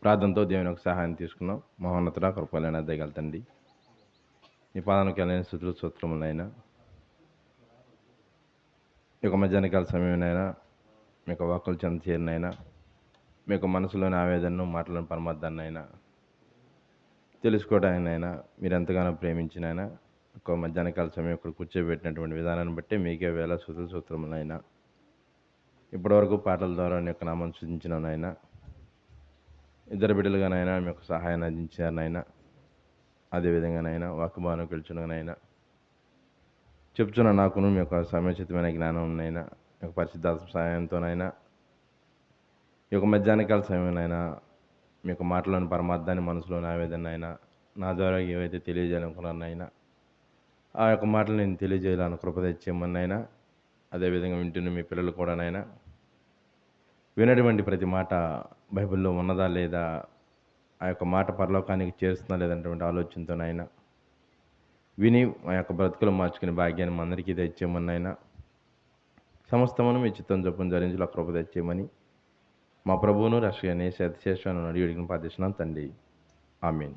ప్రార్థనతో దేవుని యొక్క సహాయం తీసుకున్నాం. మహోన్నతుడ కృపలైన దయగల తండ్రి, నీ పాదానికి వెళ్ళిన స్థుతులు స్తోత్రములైనా మీ యొక్క మధ్యాహ్నకాల సమయంలోనైనా మీ యొక్క వాక్కులు చెంత చేరినైనా మీ యొక్క మనసులోని ఆవేదనను మాటలను పరమార్థాన్నైనా తెలుసుకోవడానికైనా మీరు ఎంతగానో ప్రేమించినైనా ఒక మధ్యాహ్నకాల సమయం ఇక్కడ కూర్చోబెట్టినటువంటి విధానాన్ని బట్టి మీకే వేల స్థుతులు స్తోత్రములైనా ఇప్పటివరకు పాటల ద్వారా నీ యొక్క నామం సూచించినైనా ఇద్దరు బిడ్డలుగానైనా మీ యొక్క సహాయాన్ని అందించారనైనా అదేవిధంగానైనా వాక్యభావన గెలుచునైనా చెప్తున్న నాకును మీ యొక్క సమయోచితమైన జ్ఞానంనైనా మీ యొక్క పరిశుద్ధాత్మ సహాయంతోనైనా ఈ యొక్క మధ్యాహ్నకాల సమయంలోనైనా మీ యొక్క మాటలోని పరమార్థాన్ని మనసులోని ఆవేదనైనా నా ద్వారా ఏవైతే తెలియజేయాలనుకున్నానైనా ఆ యొక్క మాటలు నేను తెలియజేయాలని కృప తెచ్చేయమన్నైనా అదేవిధంగా వింటున్న మీ పిల్లలు కూడానైనా వినటువంటి ప్రతి మాట బైబిల్లో ఉన్నదా లేదా, ఆ యొక్క మాట పరలోకానికి చేరుస్తుందా లేదన్నటువంటి ఆలోచనతోనైనా విని మా యొక్క బ్రతుకులు మార్చుకునే భాగ్యాన్ని అందరికీ తెచ్చేయమన్నైనా సమస్తమును మీ చిత్తం చొప్పున ధరించులా కృప తెచ్చేయమని మా ప్రభువును రక్షణ శేషాన్ని అడిగిన ప్రార్థిస్తున్నాను తండ్రి. ఆమేన్.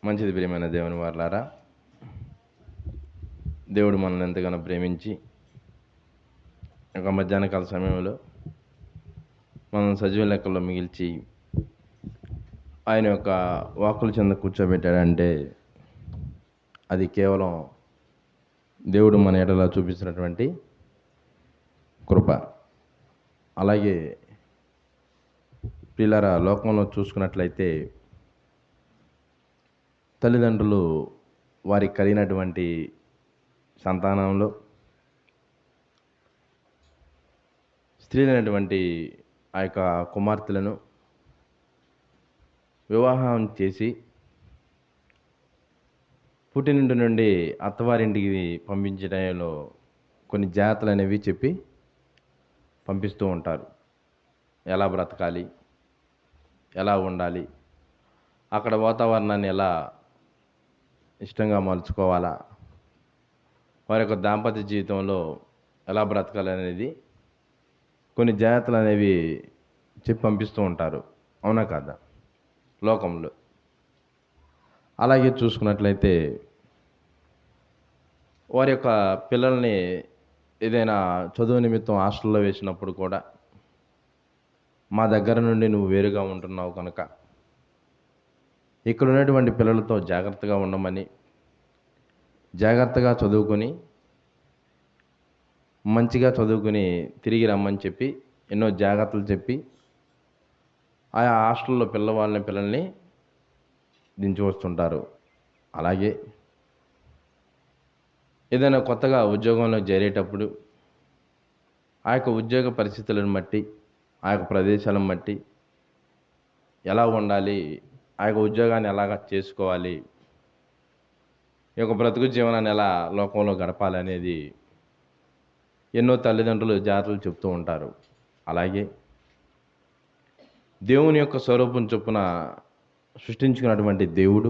మంచిది ప్రియమైన దేవుని వారలారా, దేవుడు మనల్ని ఎంతగానో ప్రేమించి ఒక మధ్యాహ్నకాల సమయంలో మనం సజీవ లెక్కల్లో మిగిల్చి ఆయన యొక్క వాక్కుల చెంద కూర్చోబెట్టాడంటే అది కేవలం దేవుడు మన ఎడలా చూపిస్తున్నటువంటి కృప. అలాగే పిల్లరా, లోకంలో చూసుకున్నట్లయితే తల్లిదండ్రులు వారికి కలిగినటువంటి సంతానంలో స్త్రీలైనటువంటి ఆ యొక్క కుమార్తెలను వివాహం చేసి పుట్టినింటి నుండి అత్తవారింటికి పంపించడంలో కొన్ని జాగ్రత్తలు అనేవి చెప్పి పంపిస్తూ ఉంటారు. ఎలా బ్రతకాలి, ఎలా ఉండాలి, అక్కడ వాతావరణాన్ని ఎలా ఇష్టంగా మలుచుకోవాలా, వారి యొక్క దాంపత్య జీవితంలో ఎలా బ్రతకాలి అనేది కొన్ని జాగ్రత్తలు అనేవి చెప్పి పంపిస్తూ ఉంటారు. అవునా కాదా? లోకంలో అలాగే చూసుకున్నట్లయితే వారి యొక్క పిల్లల్ని ఏదైనా చదువు నిమిత్తం హాస్టల్లో వేసినప్పుడు కూడా మా దగ్గర నుండి నువ్వు వేరుగా ఉంటున్నావు కనుక ఇక్కడ ఉన్నటువంటి పిల్లలతో జాగ్రత్తగా ఉండమని, జాగ్రత్తగా చదువుకొని మంచిగా చదువుకుని తిరిగి రమ్మని చెప్పి ఎన్నో జాగ్రత్తలు చెప్పి ఆయా హాస్టల్లో పిల్లల్ని దించి వస్తుంటారు. అలాగే ఏదైనా కొత్తగా ఉద్యోగంలో చేరేటప్పుడు ఆ యొక్క ఉద్యోగ పరిస్థితులను బట్టి, ఆ యొక్క ప్రదేశాలను బట్టి ఎలా ఉండాలి, ఆ యొక్క ఉద్యోగాన్ని ఎలాగా చేసుకోవాలి, ఈ యొక్క బ్రతుకు జీవనాన్ని ఎలా లోకంలో గడపాలి అనేది ఎన్నో తల్లిదండ్రులు జాగ్రత్తలు చెప్తూ ఉంటారు. అలాగే దేవుని యొక్క స్వరూపం చొప్పున సృష్టించుకున్నటువంటి దేవుడు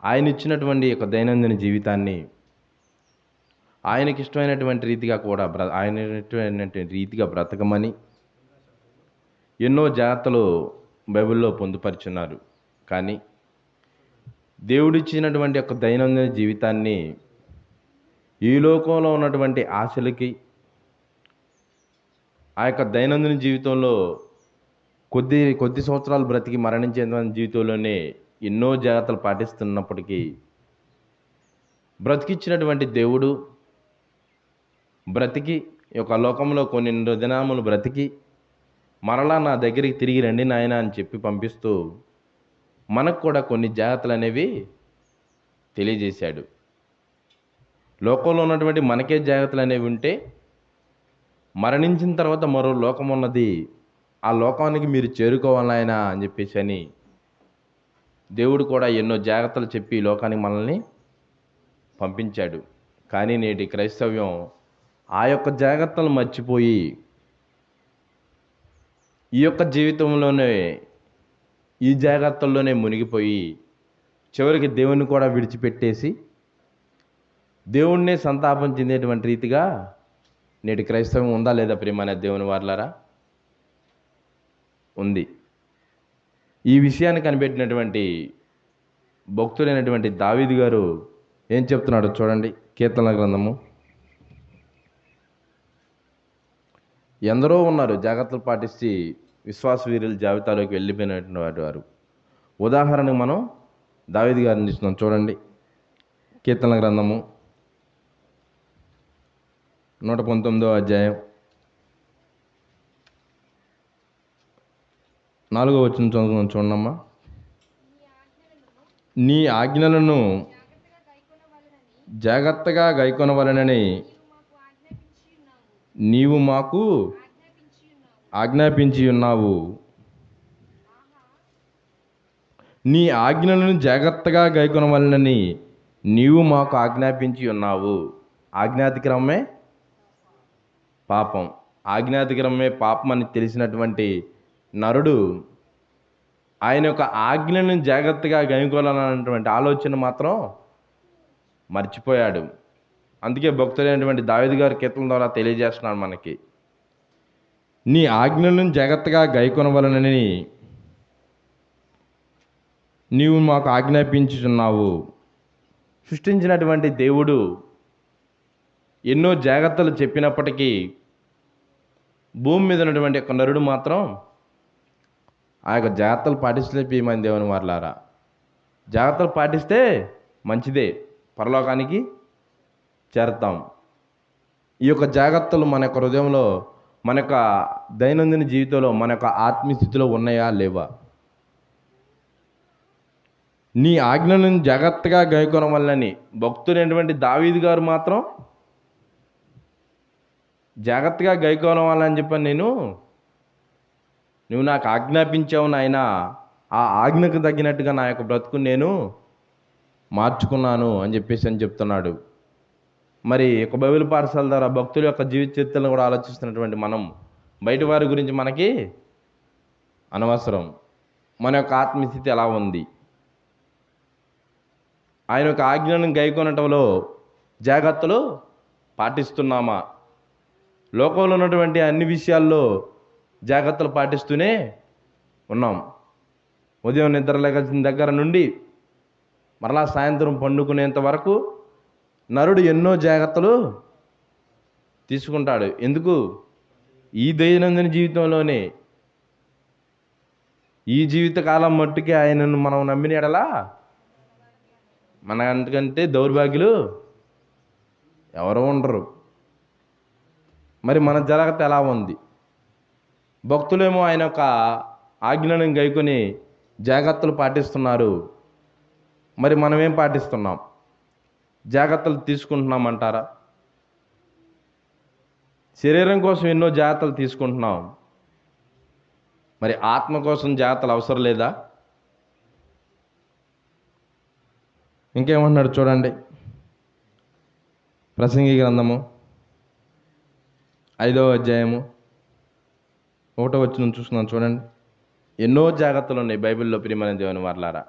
ఆయన ఇచ్చినటువంటి యొక్క దైనందిన జీవితాన్ని ఆయనకి ఇష్టమైనటువంటి రీతిగా కూడా ఆయనటువంటి రీతిగా బ్రతకమని ఎన్నో జాగ్రత్తలు బైబిల్లో పొందుపరుచున్నారు. కానీ దేవుడిచ్చినటువంటి యొక్క దైనందిన జీవితాన్ని ఈ లోకంలో ఉన్నటువంటి ఆశలకి, ఆ యొక్క దైనందిన జీవితంలో కొద్ది సంవత్సరాలు బ్రతికి మరణించేటువంటి జీవితంలోనే ఎన్నో జాగ్రత్తలు పాటిస్తున్నప్పటికీ బ్రతికిచ్చినటువంటి దేవుడు బ్రతికి ఈ యొక్క లోకంలో కొన్ని దినములు బ్రతికి మరలా నా దగ్గరికి తిరిగి రండి నాయన అని చెప్పి పంపిస్తూ మనకు కూడా కొన్ని జాగ్రత్తలు అనేవి తెలియజేశాడు. లోకంలో ఉన్నటువంటి మనకే జాగ్రత్తలు అనేవి ఉంటే మరణించిన తర్వాత మరో లోకం ఉన్నది, ఆ లోకానికి మీరు చేరుకోవాలి ఆయన అని చెప్పేసి అని దేవుడు కూడా ఎన్నో జాగ్రత్తలు చెప్పి లోకానికి మనల్ని పంపించాడు. కానీ నేటి క్రైస్తవ్యం ఆ యొక్క జాగ్రత్తలు మర్చిపోయి ఈ యొక్క జీవితంలోనే ఈ జాగ్రత్తల్లోనే మునిగిపోయి చివరికి దేవుణ్ణి కూడా విడిచిపెట్టేసి దేవుణ్ణే సంతాపం చెందేటువంటి రీతిగా నేటి క్రైస్తవం ఉందా లేదా ప్రియమైన దేవుని వారలారా? ఉంది. ఈ విషయాన్ని కనిపెట్టినటువంటి భక్తుడైనటువంటి దావీదు గారు ఏం చెప్తున్నాడో చూడండి. కీర్తనల గ్రంథము. ఎందరో ఉన్నారు జాగ్రత్తలు పాటించి విశ్వాస వీరుల జాబితాలోకి వెళ్ళిపోయినటువంటి వారు. ఉదాహరణకు మనం దావీదు గారిని ఇస్తున్నాం చూడండి. కీర్తనల గ్రంథము 119వ అధ్యాయం 4వ వచనం చదువుకుందాం చూడమ్మా. నీ ఆజ్ఞలను జాగ్రత్తగా గైకొనవలెనని నీవు మాకు ఆజ్ఞాపించి ఉన్నావు. నీ ఆజ్ఞలను జాగ్రత్తగా గైకొనవలెనని నీవు మాకు ఆజ్ఞాపించి ఉన్నావు. ఆజ్ఞాతిక్రమమే పాపం. ఆజ్ఞాతిక్రమమే పాపం అని తెలిసినటువంటి నరుడు ఆయన యొక్క ఆజ్ఞలను జాగ్రత్తగా గైకొనాలన్నటువంటి ఆలోచన మాత్రం మర్చిపోయాడు. అందుకే భక్తులైనటువంటి దావీదు గారి కీర్తన ద్వారా తెలియజేస్తున్నాడు మనకి, నీ ఆజ్ఞలను జాగ్రత్తగా గైకొనవలనని నీవు మాకు ఆజ్ఞాపించుచున్నావు. సృష్టించినటువంటి దేవుడు ఎన్నో జాగ్రత్తలు చెప్పినప్పటికీ భూమి మీద ఉన్నటువంటి ఒక నరుడు మాత్రం ఆ యొక్క జాగ్రత్తలు పాటించలేకపోయేమని దేవుని వారలారా. జాగ్రత్తలు పాటిస్తే మంచిదే, పరలోకానికి చేరతాం. ఈ యొక్క జాగ్రత్తలు మన యొక్క హృదయంలో, మన యొక్క దైనందిన జీవితంలో, మన యొక్క ఆత్మీయ స్థితిలో ఉన్నాయా లేవా? నీ ఆజ్ఞలను జాగ్రత్తగా గైకొనడం వల్లని భక్తుడైనటువంటి దావీదు గారు మాత్రం జాగ్రత్తగా గైకోవడం వల్లని చెప్పని నువ్వు నాకు ఆజ్ఞాపించావు నాయనా, ఆ ఆజ్ఞకు తగ్గినట్టుగా నా యొక్క బ్రతుకుని నేను మార్చుకున్నాను అని చెప్తున్నాడు. మరి ఒక బైబిల్ పాఠశాల ద్వారా భక్తుల యొక్క జీవిత చరిత్రలను కూడా ఆలోచిస్తున్నటువంటి మనం బయట వారి గురించి మనకి అనవసరం. మన యొక్క ఆత్మీయ స్థితి ఎలా ఉంది? ఆయన యొక్క ఆజ్ఞలను గైకొనటంలో జాగ్రత్తలు పాటిస్తున్నామా? లోకంలో ఉన్నటువంటి అన్ని విషయాల్లో జాగ్రత్తలు పాటిస్తూనే ఉన్నాం. ఉదయం నిద్ర లేచిన దగ్గర నుండి మరలా సాయంత్రం పండుకునేంత వరకు నరుడు ఎన్నో జాగ్రత్తలు తీసుకుంటాడు. ఎందుకు? ఈ దైనందిన జీవితంలోనే, ఈ జీవితకాలం మట్టుకే ఆయనను మనం నమ్మిన ఎడలా మన అంతకంటే దౌర్భాగ్యులు ఎవరు ఉండరు. మరి మన జాగ్రత్త ఎలా ఉంది? భక్తులేమో ఆయన యొక్క ఆజ్ఞలను గైకొని జాగ్రత్తలు పాటిస్తున్నారు. మరి మనం ఏం పాటిస్తున్నాం? జాగ్రత్తలు తీసుకుంటున్నామంటారా? శరీరం కోసం ఎన్నో జాగ్రత్తలు తీసుకుంటున్నాం, మరి ఆత్మ కోసం జాగ్రత్తలు అవసరం లేదా? ఇంకేమన్నాడు చూడండి. ప్రసంగి గ్రంథము 5వ అధ్యాయము 1వ వచనం చూస్తున్నాను చూడండి. ఎన్నో జాగ్రత్తలు ఉన్నాయి బైబిల్లో ప్రియమైన దేవుని వారలారా.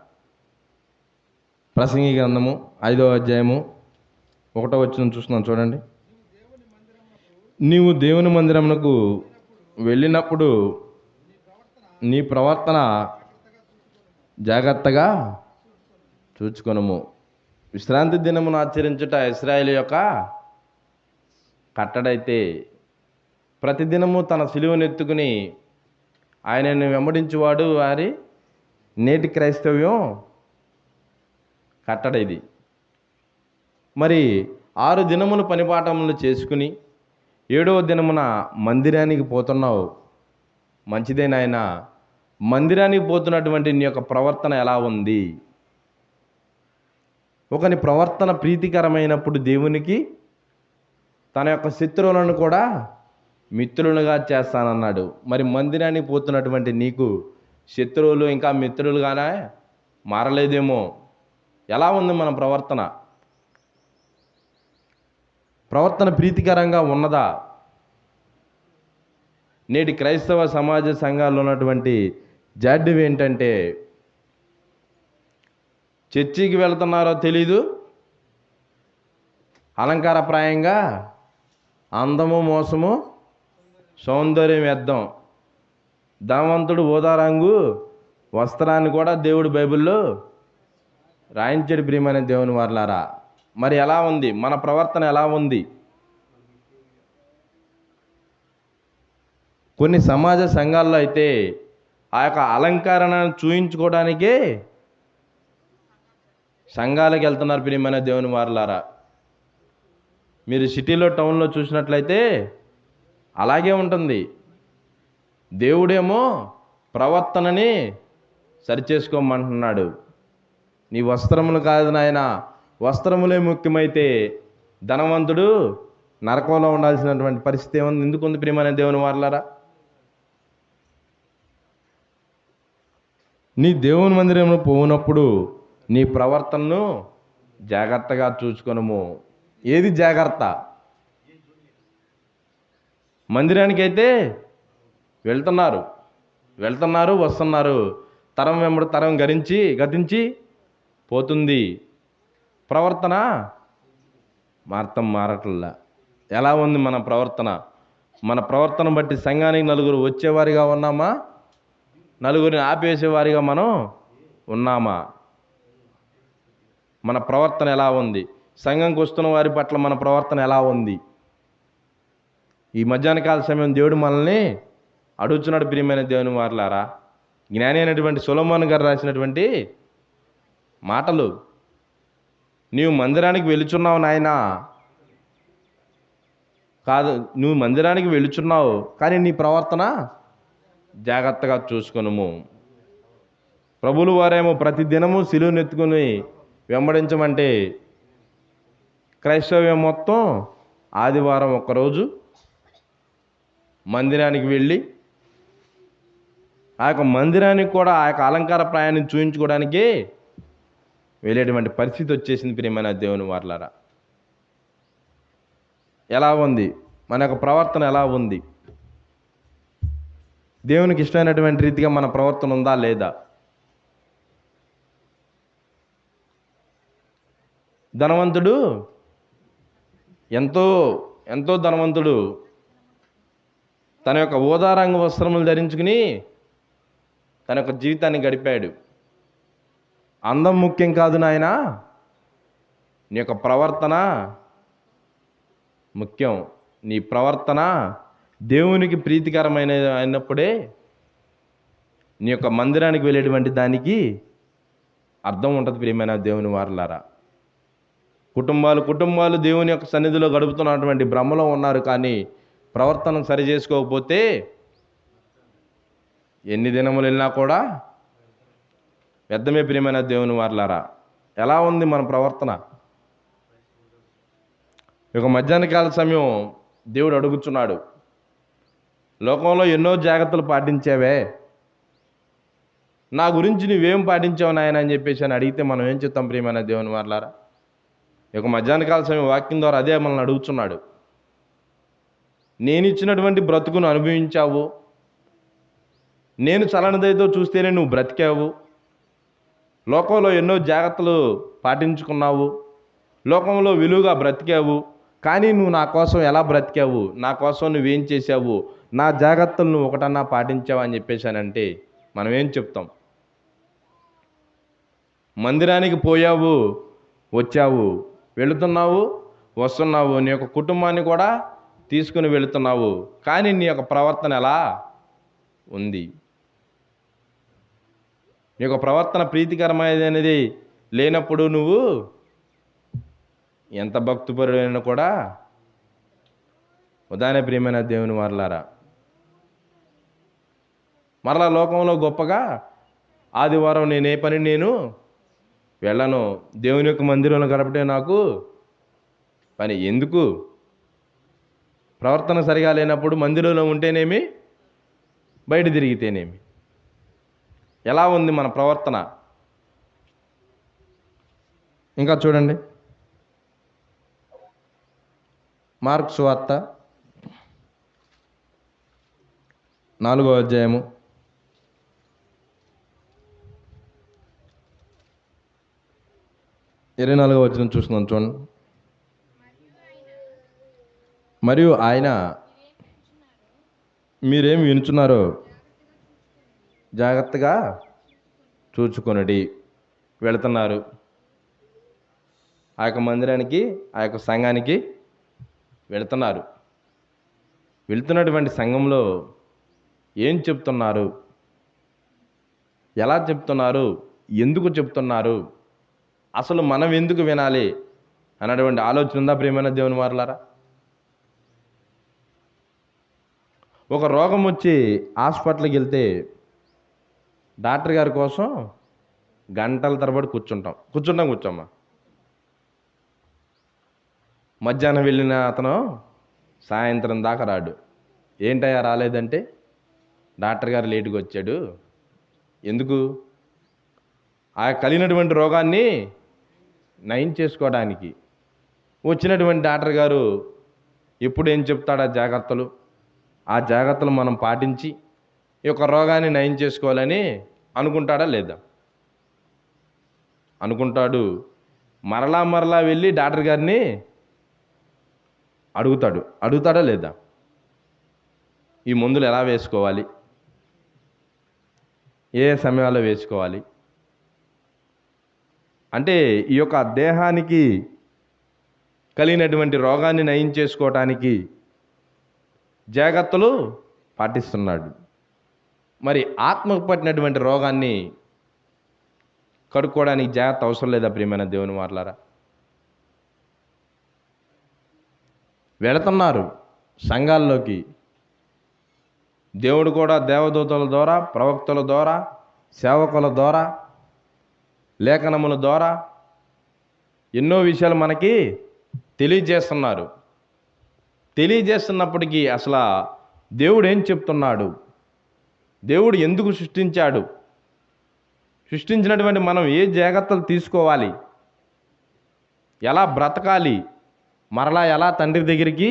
ప్రసంగి గ్రంథము 5వ అధ్యాయము 1వ వచనం చూస్తున్నాను చూడండి. నీవు దేవుని మందిరమునకు వెళ్ళినప్పుడు నీ ప్రవర్తన జాగ్రత్తగా చూచుకొనుము. విశ్రాంతి దినమును ఆచరించుట ఇశ్రాయేలు యొక్క కట్టడైతే ప్రతిదినము తన సిలువను ఎత్తుకుని ఆయనను వెంబడించువాడు వారి నేటి క్రైస్తవ్యం కట్టడ ఇది. మరి 6 దినములు పనిపాఠములు చేసుకుని 7వ దినమున మందిరానికి పోతున్నావు. మంచిదే నాయనా. మందిరానికి పోతున్నటువంటి నీ యొక్క ప్రవర్తన ఎలా ఉంది? ఒకని ప్రవర్తన ప్రీతికరమైనప్పుడు దేవునికి తన యొక్క శత్రువులను కూడా మిత్రులుగా చేస్తానన్నాడు. మరి మందిరానికి పోతున్నటువంటి నీకు శత్రువులు ఇంకా మిత్రులుగానే మారలేదేమో. ఎలా ఉంది మన ప్రవర్తన? ప్రవర్తన ప్రీతికరంగా ఉన్నదా? నేటి క్రైస్తవ సమాజ సంఘాల్లో ఉన్నటువంటి జాడ్యం ఏంటంటే చర్చికి వెళ్తున్నారో తెలీదు, అలంకారప్రాయంగా అందము మోసము సౌందర్యం వ్యర్థం. ధనవంతుడు ఊదా రంగు వస్త్రాన్ని కూడా దేవుడు బైబిల్లో రాయించాడు ప్రియమైన దేవుని వారలారా. మరి ఎలా ఉంది మన ప్రవర్తన, ఎలా ఉంది? కొన్ని సమాజ సంఘాల్లో అయితే ఆ యొక్క అలంకరణను చూయించుకోవడానికే సంఘాలకు వెళ్తున్నారు ప్రియమైన దేవుని వారలారా. మీరు సిటీలో టౌన్లో చూసినట్లయితే అలాగే ఉంటుంది. దేవుడేమో ప్రవర్తనని సరిచేసుకోమంటున్నాడు. నీ వస్త్రములు కాదు నాయన, వస్త్రములే ముఖ్యమైతే ధనవంతుడు నరకంలో ఉండాల్సినటువంటి పరిస్థితి ఏముంది? ఎందుకు ఉంది ప్రియమైన దేవుని వారలారా? నీ దేవుని మందిరంలో పోయినప్పుడు నీ ప్రవర్తనను జాగ్రత్తగా చూసుకొనుము. ఏది జాగ్రత్త? మందిరానికైతే వెళ్తున్నారు వస్తున్నారు, తరం వెంబడి తరం గతించి పోతుంది. ప్రవర్తన మారట్లా. ఎలా ఉంది మన ప్రవర్తన? మన ప్రవర్తన బట్టి సంఘానికి నలుగురు వచ్చేవారిగా ఉన్నామా? నలుగురిని ఆపేసేవారిగా మనం ఉన్నామా? మన ప్రవర్తన ఎలా ఉంది? సంఘంకి వస్తున్న వారి పట్ల మన ప్రవర్తన ఎలా ఉంది? ఈ మధ్యాహ్న కాల సమయం దేవుడు మనల్ని అడుగుతున్నాడు ప్రియమైన దేవుని వారలారా. జ్ఞాని అయినటువంటి సొలొమోను గారు రాసినటువంటి మాటలు. నీవు మందిరానికి వెళుచున్నావు నాయనా, కాదు, నువ్వు మందిరానికి వెళుచున్నావు కానీ నీ ప్రవర్తన జాగ్రత్తగా చూసుకొనుము. ప్రభువుల వారేమో ప్రతి దినము సిలువను ఎత్తుకుని వెంబడించమంటే క్రైస్తవ్యం మొత్తం ఆదివారం ఒక్కరోజు మందిరానికి వెళ్ళి ఆ యొక్క మందిరానికి కూడా ఆ యొక్క అలంకార ప్రాయాన్ని చూయించుకోవడానికి వెళ్ళేటువంటి పరిస్థితి వచ్చేసింది ప్రియమైన దేవుని వారలారా. ఎలా ఉంది మన యొక్క ప్రవర్తన? ఎలా ఉంది? దేవునికి ఇష్టమైనటువంటి రీతిగా మన ప్రవర్తన ఉందా లేదా? ధనవంతుడు ఎంతో ధనవంతుడు తన యొక్క ఊదా రంగు వస్త్రములు ధరించుకుని తన యొక్క జీవితాన్ని గడిపాడు. అందం ముఖ్యం కాదు నాయనా, నీ యొక్క ప్రవర్తన ముఖ్యం. నీ ప్రవర్తన దేవునికి ప్రీతికరమైన అయినప్పుడే నీ యొక్క మందిరానికి వెళ్ళేటువంటి దానికి అర్థం ఉంటుంది ప్రియమైన దేవుని వారలారా. కుటుంబాలు దేవుని యొక్క సన్నిధిలో గడుపుతున్నటువంటి భ్రమలో ఉన్నారు, కానీ ప్రవర్తన సరి చేసుకోకపోతే ఎన్ని దినములు వెళ్ళినా కూడా వ్యర్థమే ప్రియమైన దేవుని వారలారా. ఎలా ఉంది మన ప్రవర్తన? ఒక మధ్యాహ్న కాల సమయం దేవుడు అడుగుతున్నాడు, లోకంలో ఎన్నో జాగ్రత్తలు పాటించావే, నా గురించి నువ్వేం పాటించావు నాయన అని చెప్పేసి అని అడిగితే మనం ఏం చెప్తాం ప్రియమైన దేవుని వారలారా? ఒక మధ్యాహ్న కాల సమయం వాక్యం ద్వారా అదే మనల్ని అడుగుతున్నాడు. నేను ఇచ్చినటువంటి బ్రతుకును అనుభవించావు, నేను చలనదయతో చూస్తేనే నువ్వు బ్రతికావు, లోకంలో ఎన్నో జాగ్రత్తలు పాటించుకున్నావు, లోకంలో విలువగా బ్రతికావు, కానీ నువ్వు నా కోసం ఎలా బ్రతికావు, నా కోసం నువ్వేం చేసావు, నా జాగ్రత్తలు నువ్వు ఒకటన్నా పాటించావు అని చెప్పేశానంటే మనం ఏం చెప్తాం? మందిరానికి పోయావు, వచ్చావు, వెళుతున్నావు, వస్తున్నావు, నీ యొక్క కుటుంబాన్ని కూడా తీసుకుని వెళుతున్నావు, కానీ నీ యొక్క ప్రవర్తన ఎలా ఉంది? నీ యొక్క ప్రవర్తన ప్రీతికరమైనది అనేది లేనప్పుడు నువ్వు ఎంత భక్తిపరుడైనా కూడా ఉదాహరణ ప్రియమైన దేవుని వారలారా. మరలా లోకంలో గొప్పగా ఆదివారం నేను వెళ్ళను, దేవుని యొక్క మందిరంలో గడపటే నాకు పని. ఎందుకు? ప్రవర్తన సరిగా లేనప్పుడు మందిరంలో ఉంటేనేమి, బయట తిరిగితేనేమి? ఎలా ఉంది మన ప్రవర్తన? ఇంకా చూడండి, మార్కు సువార్త 4వ అధ్యాయము 24వ వచనం చూస్తున్నాం చూడండి. మరియు ఆయన మీరేం వినుచున్నారో జాగ్రత్తగా చూచుకొనుడి. వెళుతున్నారు ఆ యొక్క మందిరానికి, ఆ యొక్క సంఘానికి వెళుతున్నారు. వెళుతున్నటువంటి సంఘంలో ఏం చెప్తున్నారు, ఎలా చెప్తున్నారు, ఎందుకు చెప్తున్నారు, అసలు మనం ఎందుకు వినాలి అన్నటువంటి ఆలోచన ఉందా ప్రియమైన దేవుని వారలారా? ఒక రోగం వచ్చి హాస్పిటల్కి వెళ్తే డాక్టర్ గారి కోసం గంటల తరబడి కూర్చోమ్మా. మధ్యాహ్నం వెళ్ళిన అతను సాయంత్రం దాకా రాడు. ఏంటయ్యా రాలేదంటే, డాక్టర్ గారు లేటుగా వచ్చాడు. ఎందుకు? ఆ కలిగినటువంటి రోగాన్ని నయం చేసుకోవడానికి వచ్చినటువంటి డాక్టర్ గారు ఎప్పుడు ఏం చెప్తాడా జాగ్రత్తలు, ఆ జాగ్రత్తలు మనం పాటించి ఈ యొక్క రోగాన్ని నయం చేసుకోవాలని అనుకుంటాడా లేదా? అనుకుంటాడు. మరలా వెళ్ళి డాక్టర్ గారిని అడుగుతాడా లేదా? ఈ మందులు ఎలా వేసుకోవాలి, ఏ సమయాల్లో వేసుకోవాలి అంటే ఈ యొక్క దేహానికి కలిగినటువంటి రోగాన్ని నయం చేసుకోవటానికి జాగ్రత్తలు పాటిస్తున్నాడు. మరి ఆత్మకు పట్టినటువంటి రోగాన్ని కడుక్కోవడానికి జాగ్రత్త అవసరం లేదా ప్రియమైన దేవుని వారలారా? వెళుతున్నారు సంఘాల్లోకి. దేవుడు కూడా దేవదూతల ద్వారా, ప్రవక్తల ద్వారా, సేవకుల ద్వారా, లేఖనముల ద్వారా ఎన్నో విషయాలు మనకి తెలియజేస్తున్నారు. తెలియజేస్తున్నప్పటికీ అసలు దేవుడు ఏం చెప్తున్నాడు, దేవుడు ఎందుకు సృష్టించాడు, సృష్టించినటువంటి మనం ఏ జాగ్రత్తలు తీసుకోవాలి, ఎలా బ్రతకాలి, మరలా ఎలా తండ్రి దగ్గరికి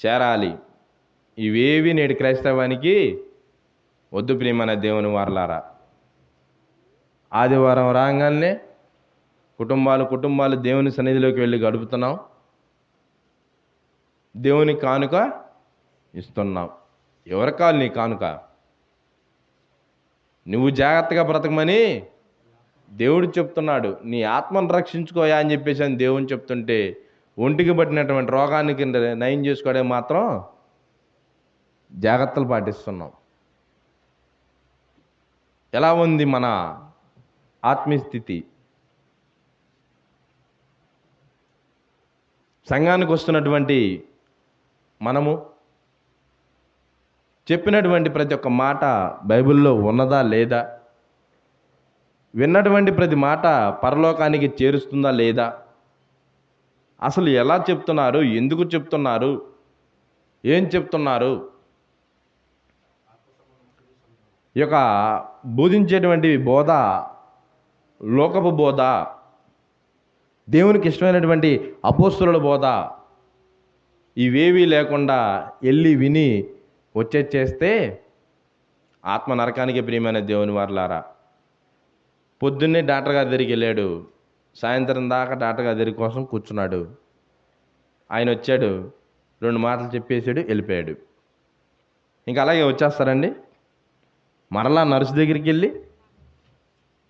చేరాలి, ఇవేవి నేటి క్రైస్తవానికి వద్దు ప్రియమైన దేవుని వారలారా. ఆదివారం రాగానే కుటుంబాలు దేవుని సన్నిధిలోకి వెళ్ళి గడుపుతున్నాం, దేవుని కానుక ఇస్తున్నాం. ఎవరి కావాలి నీ కానుక? నువ్వు జాగ్రత్తగా బ్రతకమని దేవుడు చెప్తున్నాడు. నీ ఆత్మను రక్షించుకోయా అని చెప్పేసి అని దేవుని చెప్తుంటే, ఒంటికి పట్టినటువంటి రోగానికి నయం చేసుకోవడం మాత్రం జాగ్రత్తలు పాటిస్తున్నాం. ఎలా ఉంది మన ఆత్మీయ స్థితి? సంఘానికి వస్తున్నటువంటి మనము చెప్పినటువంటి ప్రతి ఒక్క మాట బైబిల్లో ఉన్నదా లేదా? విన్నటువంటి ప్రతి మాట పరలోకానికి చేరుస్తుందా లేదా? అసలు ఎలా చెప్తున్నారు, ఎందుకు చెప్తున్నారు, ఏం చెప్తున్నారు? ఈ యొక్క బోధించేటువంటి బోధ లోకపు బోధ, దేవునికి ఇష్టమైనటువంటి అపోస్తలుల బోధ, ఇవేవీ లేకుండా వెళ్ళి విని వచ్చేస్తే ఆత్మ నరకానికి ప్రియమైన దేవుని వారలారా. పొద్దున్నే డాక్టర్ గారి దగ్గరికి వెళ్ళాడు, సాయంత్రం దాకా డాక్టర్ గారి దగ్గర కోసం కూర్చున్నాడు. ఆయన వచ్చాడు, 2 మాటలు చెప్పేసాడు, వెళ్ళిపోయాడు. ఇంకా అలాగే వచ్చేస్తారండి. మరలా నర్సు దగ్గరికి వెళ్ళి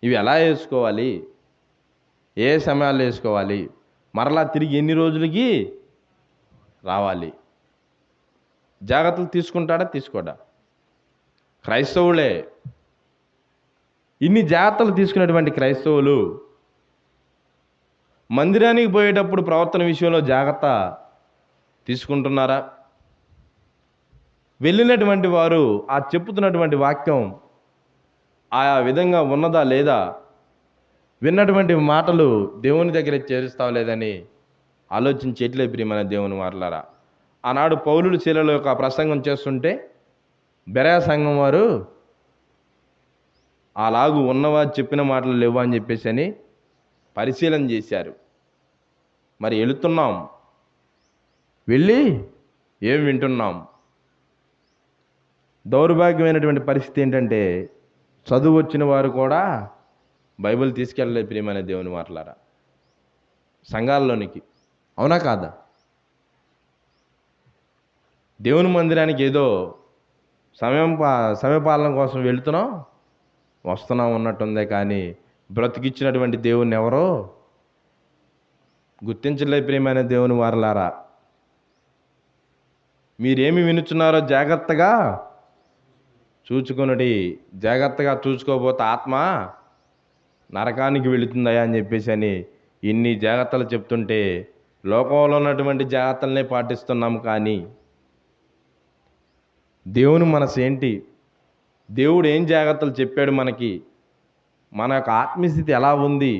ఇవి ఎలా వేసుకోవాలి, ఏ సమయాల్లో వేసుకోవాలి, మరలా తిరిగి ఎన్ని రోజులకి రావాలి, జాగ్రత్తలు తీసుకుంటాడా తీసుకోడా? క్రైస్తవులే. ఇన్ని జాగ్రత్తలు తీసుకున్నటువంటి క్రైస్తవులు మందిరానికి పోయేటప్పుడు ప్రవర్తన విషయంలో జాగ్రత్త తీసుకుంటున్నారా? వెళ్ళినటువంటి వారు ఆ చెప్పుతున్నటువంటి వాక్యం ఆయా విధంగా ఉన్నదా లేదా? విన్నటువంటి మాటలు దేవుని దగ్గర చేరుస్తావు లేదని ఆలోచించేట్లే ప్రియమైన దేవుని వారలారా. ఆనాడు పౌలులు శీలలో యొక్క ప్రసంగం చేస్తుంటే బెరయ సంఘం వారు అలాగూ ఉన్నవా చెప్పిన మాటలు లేవా అని చెప్పేసి అని పరిశీలన చేశారు. మరి వెళుతున్నాం, వెళ్ళి ఏం వింటున్నాం? దౌర్భాగ్యమైనటువంటి పరిస్థితి ఏంటంటే చదువు వచ్చిన వారు కూడా బైబిల్ తీసుకెళ్ళలేదు ప్రియమైన దేవుని వారలారా. సంఘాల్లోనికి. అవునా కాదా? దేవుని మందిరానికి ఏదో సమయపాలన కోసం వెళుతున్నాం వస్తున్నాం ఉన్నట్టుందే, కానీ బ్రతికిచ్చినటువంటి దేవుణ్ణి ఎవరో గుర్తించలేదు. ప్రియమైన దేవుని వారలారా, మీరేమి వినుచున్నారో జాగ్రత్తగా చూచుకొనుడి. జాగ్రత్తగా చూసుకోకపోతే ఆత్మ నరకానికి వెళుతుందయా అని చెప్పేసి ఇన్ని జాగ్రత్తలు చెప్తుంటే లోకంలో ఉన్నటువంటి జాగ్రత్తలనే పాటిస్తున్నాం, కానీ దేవుని మనసు ఏంటి, దేవుడు ఏం జాగ్రత్తలు చెప్పాడు మనకి, మన యొక్క ఆత్మస్థితి ఎలా ఉంది,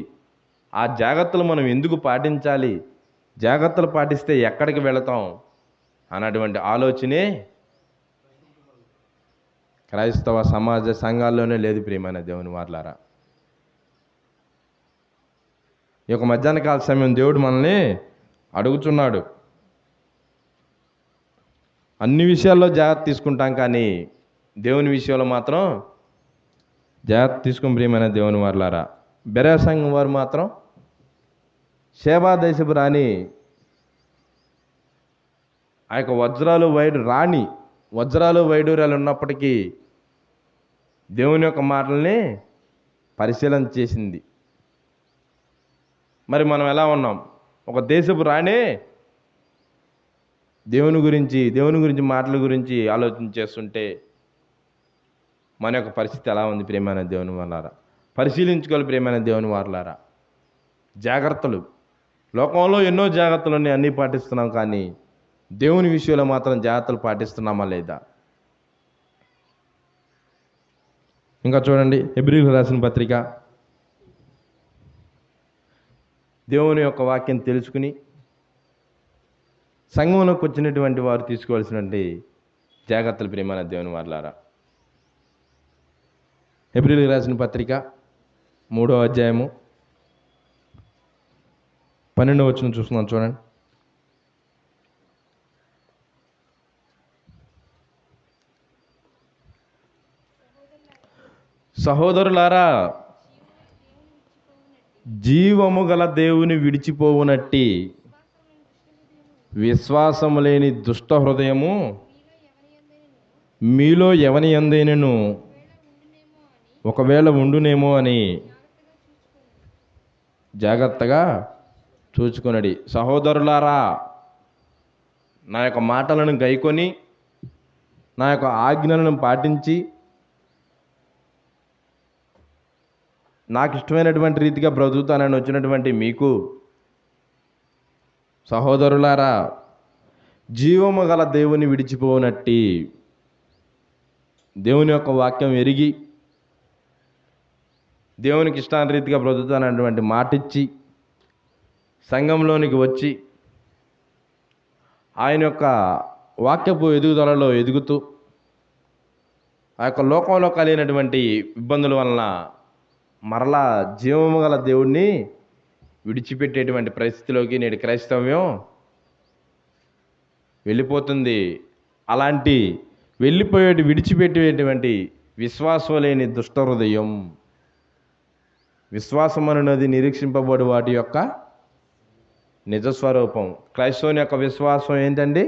ఆ జాగ్రత్తలు మనం ఎందుకు పాటించాలి, జాగ్రత్తలు పాటిస్తే ఎక్కడికి వెళతాం అన్నటువంటి ఆలోచనే క్రైస్తవ సమాజ సంఘాల్లోనే లేదు. ప్రియమైన దేవుని వారలారా, ఈ యొక్క మధ్యాహ్న కాల సమయం దేవుడు మనల్ని అడుగుతున్నాడు. అన్ని విషయాల్లో జాగ్రత్త తీసుకుంటాం, కానీ దేవుని విషయంలో మాత్రం జాగ్రత్త తీసుకుని. ప్రియమైన దేవుని వారలారా, బెరా సంఘం వారు మాత్రం షేబా దేశపు రాణి ఆ యొక్క వజ్రాలు వైడూర్యాలు ఉన్నప్పటికీ దేవుని యొక్క మాటల్ని పరిశీలన చేసింది. మరి మనం ఎలా ఉన్నాం? ఒక దేశపు రాణి దేవుని గురించి మాటల గురించి ఆలోచన చేస్తుంటే మన యొక్క పరిస్థితి ఎలా ఉంది? ప్రియమైన దేవుని వారలారా, పరిశీలించుకోవాలి. ప్రియమైన దేవుని వారలారా, జాగ్రత్తలు, లోకంలో ఎన్నో జాగ్రత్తలు ఉన్నాయి, అన్నీ పాటిస్తున్నాం, కానీ దేవుని విషయంలో మాత్రం జాగ్రత్తలు పాటిస్తున్నామా లేదా? ఇంకా చూడండి, హెబ్రీయులకు రాసిన పత్రిక, దేవుని యొక్క వాక్యం తెలుసుకుని సంఘంలోకి వచ్చినటువంటి వారు తీసుకోవాల్సినటువంటి జాగ్రత్తలు. ప్రియమైన దేవుని వారలారా, హెబ్రీయులకు రాసిన పత్రిక 3వ అధ్యాయము 12వ వచనం చూస్తున్నాం. చూడండి, సహోదరులారా, జీవము గల దేవుని విడిచిపోవునట్టి విశ్వాసము లేని దుష్ట హృదయము మీలో ఎవని యందైనను ఒకవేళ ఉండునేమో అని జాగ్రత్తగా చూచుకొనడి. సహోదరులారా, నా యొక్క మాటలను గైకొని నా యొక్క ఆజ్ఞలను పాటించి నాకు ఇష్టమైనటువంటి రీతిగా బ్రతుకుతానని వచ్చినటువంటి మీకు, సహోదరులారా, జీవము గల దేవుని విడిచిపోనట్టి దేవుని యొక్క వాక్యం ఎరిగి దేవునికి ఇష్టాన రీతిగా బ్రతుకుతానటువంటి మాటిచ్చి సంఘంలోనికి వచ్చి ఆయన యొక్క వాక్యపు ఎదుగుదలలో ఎదుగుతూ ఆ యొక్క లోకంలో కలిగినటువంటి ఇబ్బందుల వలన మరలా జీవము గల దేవుణ్ణి విడిచిపెట్టేటువంటి పరిస్థితిలోకి నేటి క్రైస్తవ్యం వెళ్ళిపోతుంది. అలాంటి విడిచిపెట్టేటువంటి విశ్వాసం లేని దుష్ట హృదయం, విశ్వాసం అనున్నది నిరీక్షింపబడి వాటి యొక్క నిజస్వరూపం. క్రైస్తవుని యొక్క విశ్వాసం ఏంటండి?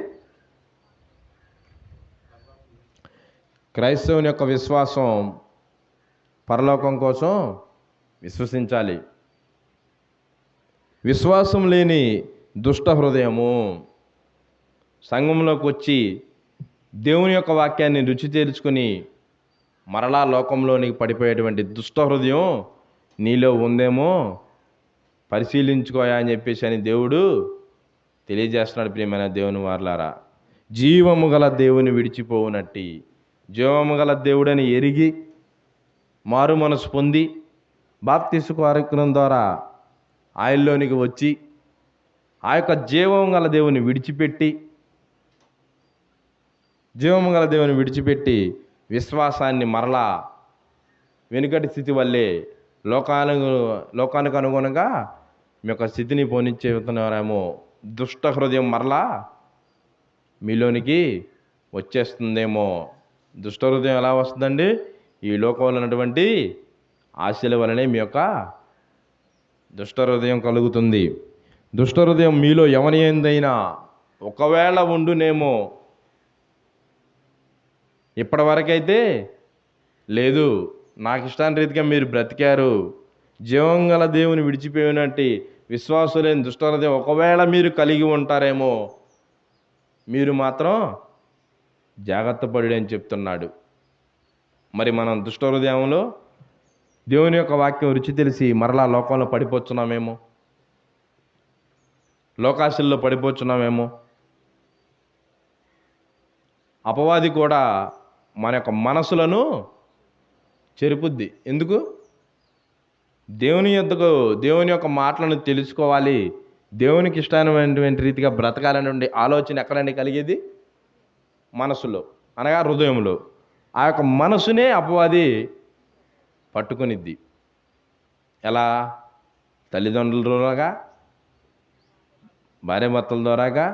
క్రైస్తవుని యొక్క విశ్వాసం పరలోకం కోసం విశ్వసించాలి. విశ్వాసం లేని దుష్ట హృదయము సంఘంలోకి వచ్చి దేవుని యొక్క వాక్యాన్ని రుచి తెలుసుకుని మరలా లోకంలోనికి పడిపోయేటువంటి దుష్ట హృదయం నీలో ఉందేమో పరిశీలించుకోయా అని చెప్పేసి దేవుడు తెలియజేస్తున్నాడు. ప్రియమైన దేవుని వారలారా, జీవము గల దేవుని విడిచిపోవునట్టి, జీవము గల దేవుడని ఎరిగి మారు మనసు పొంది బాప్తిస్మ కార్యక్రమం ద్వారా ఆయనలోనికి వచ్చి ఆ యొక్క జీవము గల దేవుని విడిచిపెట్టి విశ్వాసాన్ని మరలా వెనుకటి స్థితి వల్లే లోకానికి అనుగుణంగా మీ యొక్క స్థితిని పోనిచ్చేస్తున్నారేమో దుష్ట హృదయం మరలా మీలోనికి వచ్చేస్తుందేమో. దుష్ట హృదయం ఎలా వస్తుందండి? ఈ లోకంలో ఉన్నటువంటి ఆశల వలనే మీ యొక్క దుష్ట హృదయం కలుగుతుంది. దుష్ట హృదయం మీలో ఎవని ఏందైనా ఒకవేళ ఉండునేమో, ఇప్పటివరకైతే లేదు, నాకు ఇష్టాన్ని రీతిగా మీరు బ్రతికారు, జీవం గల దేవుని విడిచిపోయినట్టు విశ్వాసులేని దుష్ట హృదయం ఒకవేళ మీరు కలిగి ఉంటారేమో, మీరు మాత్రం జాగ్రత్త పడి అని చెప్తున్నాడు. మరి మనం దుష్ట హృదయంలో దేవుని యొక్క వాక్యం రుచి తెలిసి మరలా లోకంలో పడిపోతున్నామేమో, లోకాశల్లో పడిపోతున్నామేమో. అపవాది కూడా మన యొక్క మనసులను చెరుపుద్ది. ఎందుకు? దేవుని యొక్క మాటలను తెలుసుకోవాలి, దేవునికి ఇష్టమైనటువంటి రీతిగా బ్రతకాలనే ఆలోచన ఎక్కడండి కలిగేది? మనసులో, అనగా హృదయంలో. ఆ యొక్క మనసునే అపవాది పట్టుకునిద్ది. ఎలా? తల్లిదండ్రుల ద్వారాగా, భార్యాభర్తల ద్వారాగా,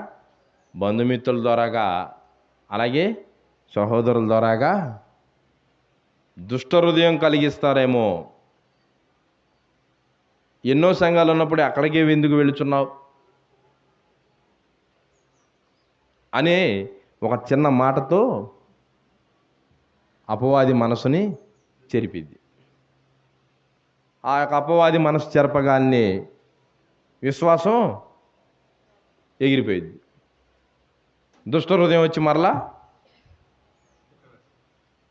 బంధుమిత్రుల ద్వారాగా, అలాగే సహోదరుల ద్వారాగా దుష్ట హృదయం కలిగిస్తారేమో. ఎన్నో సంఘాలు ఉన్నప్పుడు అక్కడికే ఎందుకు వెళుచున్నావు అనే ఒక చిన్న మాటతో అపవాది మనసుని చెరిపిద్ది. ఆ యొక్క అపవాది మనసు చెరపగానే విశ్వాసం ఎగిరిపోయింది. దుష్ట హృదయం వచ్చి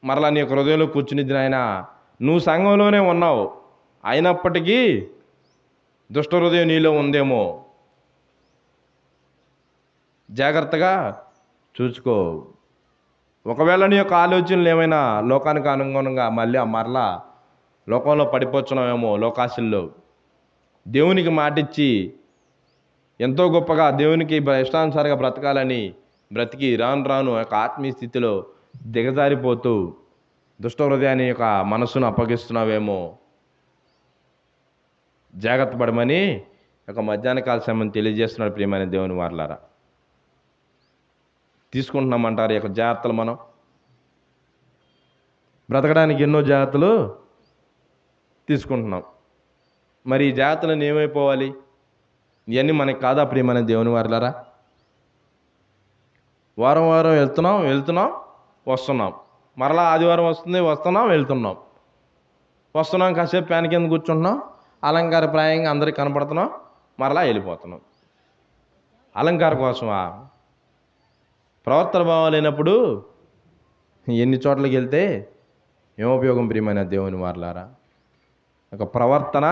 మరలా నీ యొక్క హృదయంలో కూర్చునిద్ది. నాయన, నువ్వు సంఘంలోనే ఉన్నావు, అయినప్పటికీ దుష్ట హృదయం నీలో ఉందేమో, జాగ్రత్తగా చూసుకో. ఒకవేళ నీ యొక్క ఆలోచనలు ఏమైనా లోకానికి అనుగుణంగా మరలా లోకంలో పడిపోతున్నామేమో, లోకాశల్లో దేవునికి మాటిచ్చి ఎంతో గొప్పగా దేవునికి ఇష్టానుసారంగా బ్రతకాలని బ్రతికి రాను యొక్క ఆత్మీయ స్థితిలో దిగజారిపోతూ దుష్ట హృదయాన్ని యొక్క మనసును అప్పగిస్తున్నావేమో, జాగ్రత్త పడమని ఒక మధ్యాహ్న కాల సమయం తెలియజేస్తున్నాడు. ప్రియమైన దేవుని వారలారా, తీసుకుంటున్నామంటారు ఈ యొక్క జాగ్రత్తలు. మనం బ్రతకడానికి ఎన్నో జాగ్రత్తలు తీసుకుంటున్నాం. మరి ఈ జాగ్రత్తలను ఏమైపోవాలి? ఇవన్నీ మనకి కాదా ప్రియమైన దేవుని వారలారా? వారం వెళ్తున్నాం వస్తున్నాం, మరలా ఆదివారం వస్తుంది, వస్తున్నాం కాసేపు ఫ్యాన్ కింద కూర్చుంటున్నాం, అలంకారప్రాయంగా అందరికి కనపడుతున్నాం, మరలా వెళ్ళిపోతున్నాం. అలంకార కోసమా? ప్రవర్తన బాగాలేనప్పుడు ఎన్ని చోట్లకి వెళ్తే ఏం ఉపయోగం ప్రియమైన దేవుని వారలారా? ఒక ప్రవర్తన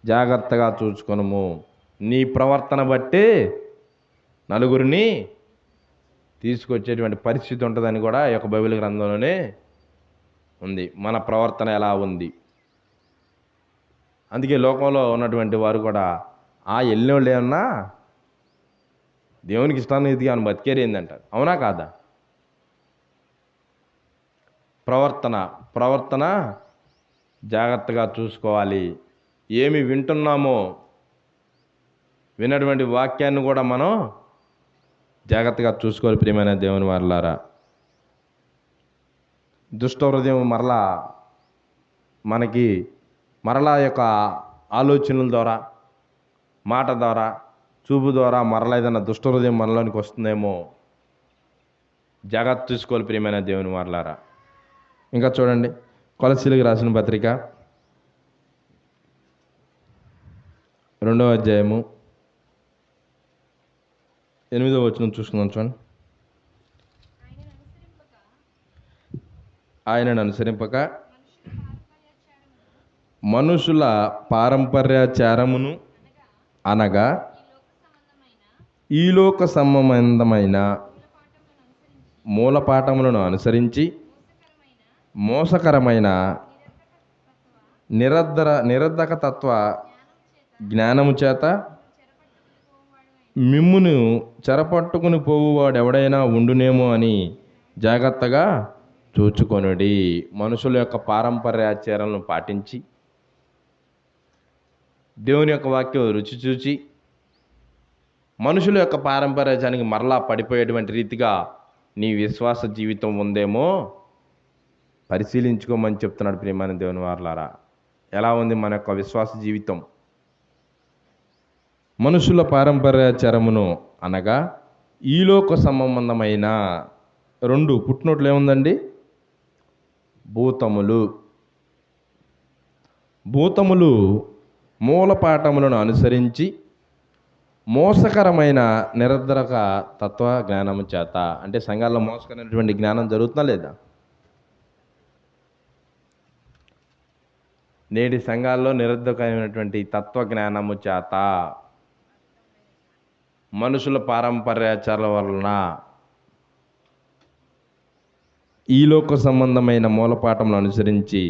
జాగ్రత్తగా చూసుకొనుము. నీ ప్రవర్తన బట్టి నలుగురిని తీసుకొచ్చేటువంటి పరిస్థితి ఉంటుందని కూడా ఈ యొక్క బైబిల్ గ్రంథంలోనే ఉంది. మన ప్రవర్తన ఎలా ఉంది? అందుకే లోకంలో ఉన్నటువంటి వారు కూడా వెళ్ళిన వాళ్ళు ఏమన్నా దేవునికి ఇష్టాన్ని ఇది అని బతికేరేందంటారు. అవునా కాదా? ప్రవర్తన జాగ్రత్తగా చూసుకోవాలి. ఏమి వింటున్నామో విన్నటువంటి వాక్యాన్ని కూడా మనం జాగ్రత్తగా చూసుకోవాలి ప్రియమైన దేవుని వారలారా. దుష్ట హృదయం మరలా యొక్క ఆలోచనల ద్వారా, మాట ద్వారా, చూపు ద్వారా మరలా ఏదైనా దుష్ట హృదయం మనలోనికి వస్తుందేమో, జాగ్రత్త చూసుకోవాలి ప్రియమైన దేవుని వారలారా. ఇంకా చూడండి, కొలస్సీలకు రాసిన పత్రిక 2వ అధ్యాయము 8వ వచనం చూసుకుందాం. చూడండి. ఆయనను అనుసరింపక మనుషుల పారంపర్యాచారమును, అనగా ఈ లోక సంబంధమైన మూలపాఠములను అనుసరించి మోసకరమైన నిరర్ధక తత్వ జ్ఞానము చేత మిమ్మును చెరపట్టుకుని పోవువాడు ఎవడైనా ఉండునేమో అని జాగ్రత్తగా చూచుకొనుడి. మనుషుల యొక్క పారంపర్యాచారాలను పాటించి దేవుని యొక్క వాక్యం రుచి చూచి మనుషుల యొక్క పారంపర్యాచారానికి మరలా పడిపోయేటువంటి రీతిగా నీ విశ్వాస జీవితం ఉందేమో పరిశీలించుకోమని చెప్తున్నాడు ప్రియమైన దేవుని వారలారా. ఎలా ఉంది మన యొక్క విశ్వాస జీవితం? మనుషుల పారంపర్యాచారమును అనగా ఈలోక సంబంధమైన 2 పుట్టినోట్లు ఏముందండి? భూతములు. భూతములు మూలపాఠములను అనుసరించి మోసకరమైన నిరర్ధక తత్వ జ్ఞానము చేత, అంటే సంఘాల్లో మోసకరమైనటువంటి జ్ఞానం జరుగుతుందా లేదా? నేటి సంఘాల్లో నిరర్ధకమైనటువంటి తత్వ జ్ఞానము చేత, మనుషుల పారంపర్యాచారాల వలన, ఈలోక సంబంధమైన మూలపాఠములను అనుసరించి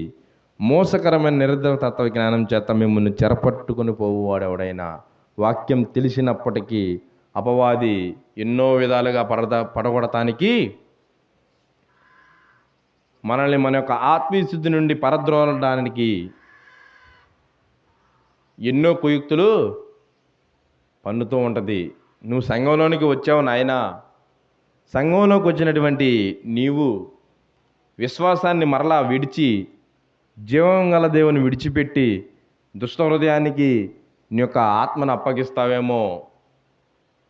మోసకరమైన నిరర్ధక తత్వ జ్ఞానం చేత మిమ్మల్ని చెరపట్టుకుని పోవువాడెవడైనా, వాక్యం తెలిసినప్పటికీ అపవాది ఎన్నో విధాలుగా పడగొడటానికి, మనల్ని మన యొక్క ఆత్మీయ స్థితి నుండి పరద్రోలడానికి ఎన్నో కుయుక్తులు పన్నుతూ ఉంటుంది. నువ్వు సంఘంలోనికి వచ్చావు నాయనా, సంఘంలోకి వచ్చినటువంటి నీవు విశ్వాసాన్ని మరలా విడిచి జీవం గల దేవుని విడిచిపెట్టి దుష్ట హృదయానికి నీ యొక్క ఆత్మను అప్పగిస్తావేమో,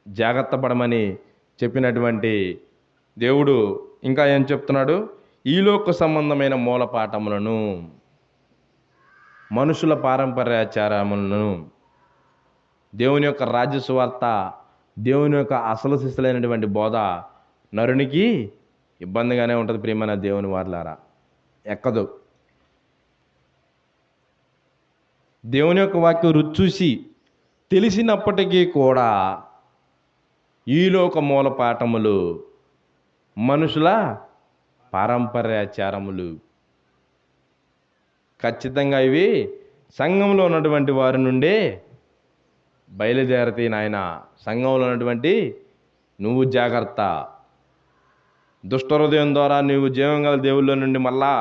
జాగ్రత్త పడమని చెప్పినటువంటి దేవుడు ఇంకా ఏం చెప్తున్నాడు? ఈలోక సంబంధమైన మూలపాఠములను, మనుషుల పారంపర్యాచారములను, దేవుని యొక్క రాజ్య సువార్త, దేవుని యొక్క అసలు శిస్తులైనటువంటి బోధ నరునికి ఇబ్బందిగానే ఉంటుంది. ప్రియమైన దేవుని వారలారా, ఎక్కదు. దేవుని యొక్క వాక్యం రుచి చూసి తెలిసినప్పటికీ కూడా ఈలోక మూల పాఠములు, మనుషుల పారంపర్యాచారములు, ఖచ్చితంగా ఇవి సంఘంలో ఉన్నటువంటి వారి నుండే బయలుదేరతాయి నాయన. సంఘంలో ఉన్నటువంటి నువ్వు జాగ్రత్త. దుష్ట హృదయం ద్వారా నువ్వు జీవం గల దేవుళ్ళ నుండి మళ్ళా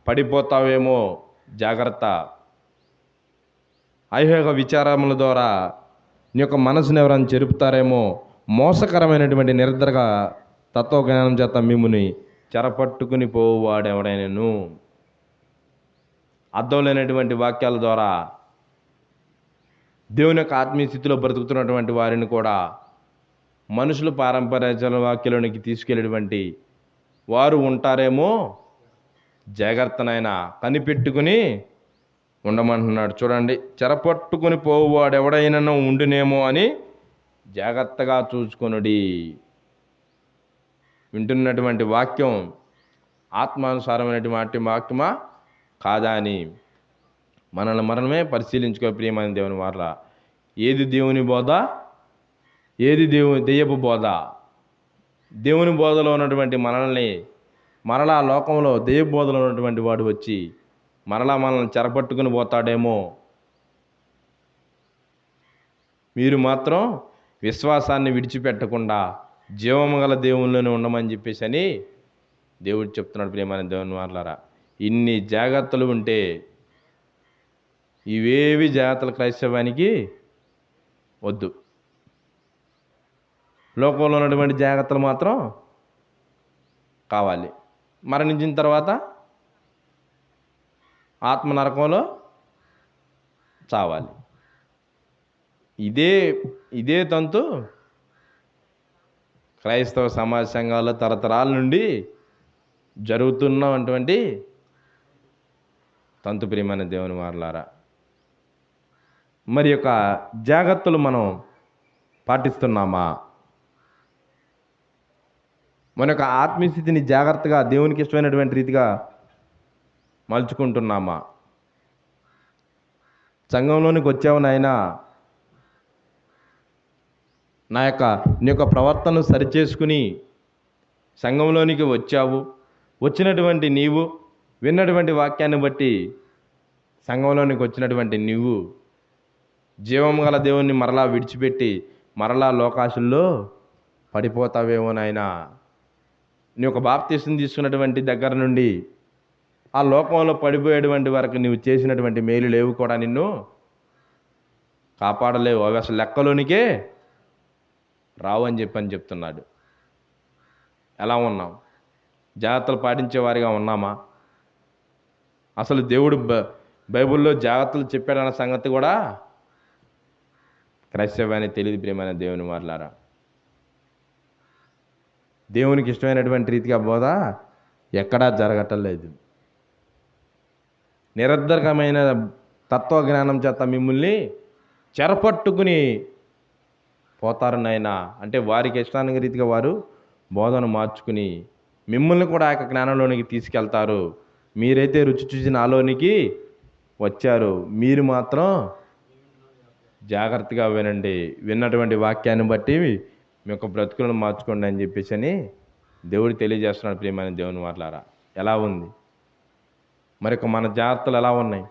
పడిపోతావేమో, జాగ్రత్త. ఐహిక విచారముల ద్వారా నీ యొక్క మనసును ఎవరైనా చెరుపుతారేమో, మోసకరమైనటువంటి నిరర్ధక తత్వజ్ఞానం చేత మిమ్ముని చెరపట్టుకుని పోవాడెవడైనను, అర్థం లేనటువంటి వాక్యాల ద్వారా దేవుని యొక్క ఆత్మీయ స్థితిలో బ్రతుకుతున్నటువంటి వారిని కూడా మనుషుల పారంపర్యాచార వాక్యంలోనికి తీసుకెళ్ళేటువంటి వారు ఉంటారేమో, జాగ్రత్తనైనా కనిపెట్టుకుని ఉండమంటున్నాడు. చూడండి, చెరపట్టుకుని పోవాడు ఎవడైనా ఉండునేమో అని జాగ్రత్తగా చూసుకొనుడి. వింటున్నటువంటి వాక్యం ఆత్మానుసారమైనటువంటి వాక్యమా కాదా అని మనల్ని మనమే పరిశీలించుకో. ప్రియమైన దేవుని వారలా, ఏది దేవుని బోధ, ఏది దెయ్యపు బోధ? దేవుని బోధలో ఉన్నటువంటి మనల్ని మరలా లోకంలో దెయ్య బోధలో ఉన్నటువంటి వాడు వచ్చి మరలా మనల్ని చెరపట్టుకుని పోతాడేమో. మీరు మాత్రం విశ్వాసాన్ని విడిచిపెట్టకుండా జీవము గల దేవుళ్ళని ఉండమని చెప్పేసి అని దేవుడు చెప్తున్నాడు. ప్రియమైన దేవుని వారలారా, ఇన్ని జాగ్రత్తలు ఉంటే ఇవేవి జాగ్రత్తలు క్రైస్తవానికి వద్దు. లోకంలో ఉన్నటువంటి జాగ్రత్తలు మాత్రం కావాలి. మరణించిన తర్వాత ఆత్మ నరకంలో చావాలి. ఇదే తంతు క్రైస్తవ సమాజ సంఘాల్లో తరతరాల నుండి జరుగుతున్నటువంటి తంతు. ప్రియమైన దేవుని వారలారా, మరి యొక్క జాగ్రత్తలు మనం పాటిస్తున్నామా? మన యొక్క ఆత్మీయ స్థితిని జాగ్రత్తగా దేవునికి ఇష్టమైనటువంటి రీతిగా మలుచుకుంటున్నామా? సంఘంలోనికి వచ్చావు నాయనా, నీ యొక్క ప్రవర్తనను సరిచేసుకుని సంఘంలోనికి వచ్చావు. వచ్చినటువంటి నీవు విన్నటువంటి వాక్యాన్ని బట్టి సంఘంలోనికి వచ్చినటువంటి నీవు జీవం గల దేవుణ్ణి మరలా విడిచిపెట్టి మరలా లోకాశుల్లో పడిపోతావేమో నాయనా. నీ యొక్క బాప్తీసం తీసుకున్నటువంటి దగ్గర నుండి ఆ లోకంలో పడిపోయేటువంటి వరకు నువ్వు చేసినటువంటి మేలు లేవు కూడా నిన్ను కాపాడలేవు. అవి అసలు లెక్కలోనికే రావు అని చెప్తున్నాడు. ఎలా ఉన్నాం? జాగ్రత్తలు పాటించేవారిగా ఉన్నామా? అసలు దేవుడు బైబిల్లో జాగ్రత్తలు చెప్పాడన్న సంగతి కూడా క్రైస్తవాన్ని తెలియదు ప్రియమైన దేవుని వాళ్ళారా. దేవునికి ఇష్టమైనటువంటి రీతిగా బోధ ఎక్కడా జరగటం లేదు. నిరర్ధకమైన తత్వజ్ఞానం చేత మిమ్మల్ని చెరపట్టుకుని పోతారు నాయన. అంటే వారికి ఇష్టానికి రీతిగా వారు బోధన మార్చుకుని మిమ్మల్ని కూడా ఆ యొక్క జ్ఞానంలోనికి తీసుకెళ్తారు. మీరైతే రుచి చూసి నాలోనికి వచ్చారు, మీరు మాత్రం జాగ్రత్తగా వినండి, విన్నటువంటి వాక్యాన్ని బట్టి మీ యొక్క బ్రతుకులను మార్చుకోండి అని చెప్పేసి అని దేవుడు తెలియజేస్తున్నాడు. ప్రియమైన దేవుని వాళ్ళారా, ఎలా ఉంది మరి మన జాగ్రత్తలు ఎలా ఉన్నాయి?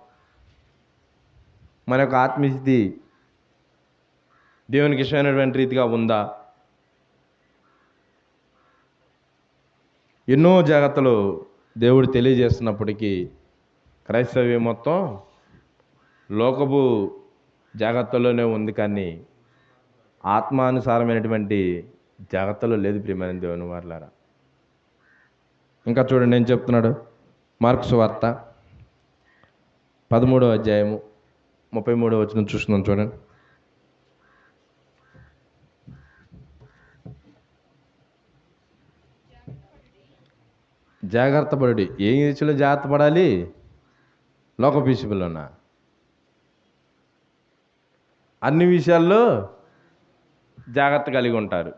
మన యొక్క ఆత్మీయస్థితి దేవునికి ఇష్టమైనటువంటి రీతిగా ఉందా? ఎన్నో జాగ్రత్తలు దేవుడు తెలియజేస్తున్నప్పటికీ క్రైస్తవ్యం మొత్తం లోకపు జాగ్రత్తలోనే ఉంది, కానీ ఆత్మానుసారమైనటువంటి జాగ్రత్తలో లేదు ప్రియమైన దేవుని వాళ్ళారా. ఇంకా చూడండి ఏం చెప్తున్నాడు. మార్కు సువార్త 13వ అధ్యాయము 33వ వచనం చూస్తున్నాం చూడండి. జాగ్రత్త పడి, ఏ విషయంలో జాగ్రత్త పడాలి? లోకపు విషయంలోనా? అన్ని విషయాల్లో జాగ్రత్త కలిగి ఉంటారు,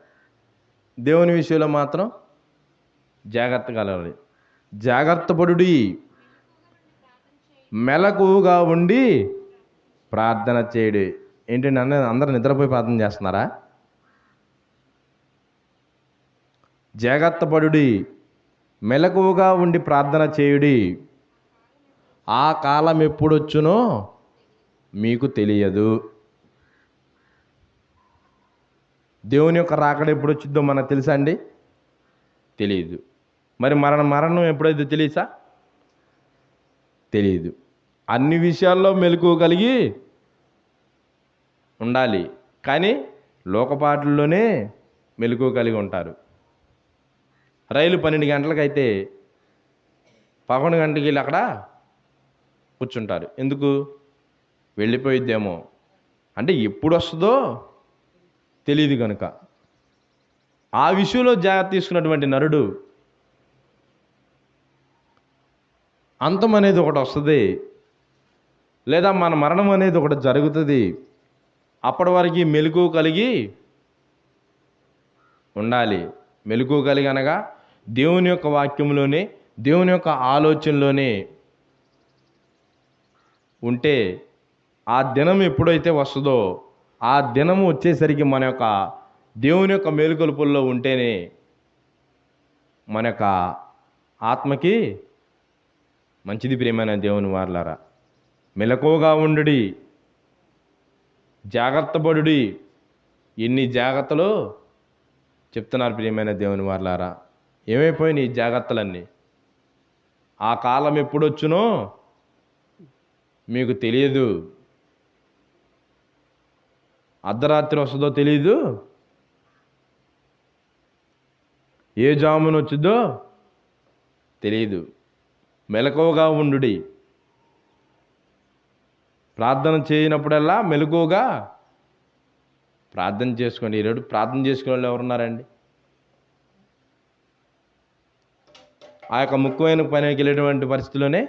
దేవుని విషయంలో మాత్రం జాగ్రత్త కలగాలి. జాగ్రత్త పడుడి, మెలకువగా ఉండి ప్రార్థన చేయడు. ఏంటంటే అందరూ నిద్రపోయి ప్రార్థన చేస్తున్నారా? జాగ్రత్త పడుడి, మెలకువగా ఉండి ప్రార్థన చేయుడి, ఆ కాలం ఎప్పుడొచ్చునో మీకు తెలియదు. దేవుని యొక్క రాకడ ఎప్పుడు వచ్చిద్దో మనకు తెలుసా అండి? తెలియదు. మరి మరణం ఎప్పుడైతే తెలుసా? తెలియదు. అన్ని విషయాల్లో మెలకువ కలిగి ఉండాలి, కానీ లోకపాటుల్లోనే మెలకువ కలిగి ఉంటారు. రైలు 12 గంటలకైతే 11 గంటలకి వెళ్ళి అక్కడ కూర్చుంటారు. ఎందుకు? వెళ్ళిపోయిద్దేమో, అంటే ఎప్పుడు వస్తుందో తెలియదు కనుక. ఆ విషయంలో జాగ్రత్త తీసుకున్నటువంటి నరుడు అంతం అనేది ఒకటి వస్తుంది, లేదా మన మరణం అనేది ఒకటి జరుగుతుంది. అప్పటి వరకు మెలకువ కలిగి ఉండాలి. మెలకువ కలిగి అనగా దేవుని యొక్క వాక్యంలోనే, దేవుని యొక్క ఆలోచనలోనే ఉంటే ఆ దినం ఎప్పుడైతే వస్తుందో ఆ దినం వచ్చేసరికి మన యొక్క దేవుని యొక్క మేలుకొలుపుల్లో ఉంటేనే మన యొక్క ఆత్మకి మంచిది. ప్రియమైన దేవుని వారలారా, మెలకువగా ఉండుడి, జాగ్రత్త పడుడి. ఎన్ని జాగ్రత్తలు చెప్తున్నారు ప్రియమైన దేవుని వారలారా. ఏమైపోయినాయి ఈ జాగ్రత్తలన్నీ? ఆ కాలం ఎప్పుడొచ్చునో మీకు తెలియదు, అర్ధరాత్రి వస్తుందో తెలియదు, ఏ జామున వచ్చిందో తెలియదు. మెలకువగా ఉండుడి. ప్రార్థన చేయనప్పుడల్లా మెలకువగా ప్రార్థన చేసుకోండి. ఈరోజు ప్రార్థన చేసుకునే వాళ్ళు ఎవరున్నారండి? ఆ యొక్క ముఖ్యమైన పనికి వెళ్ళేటువంటి పరిస్థితిలోనే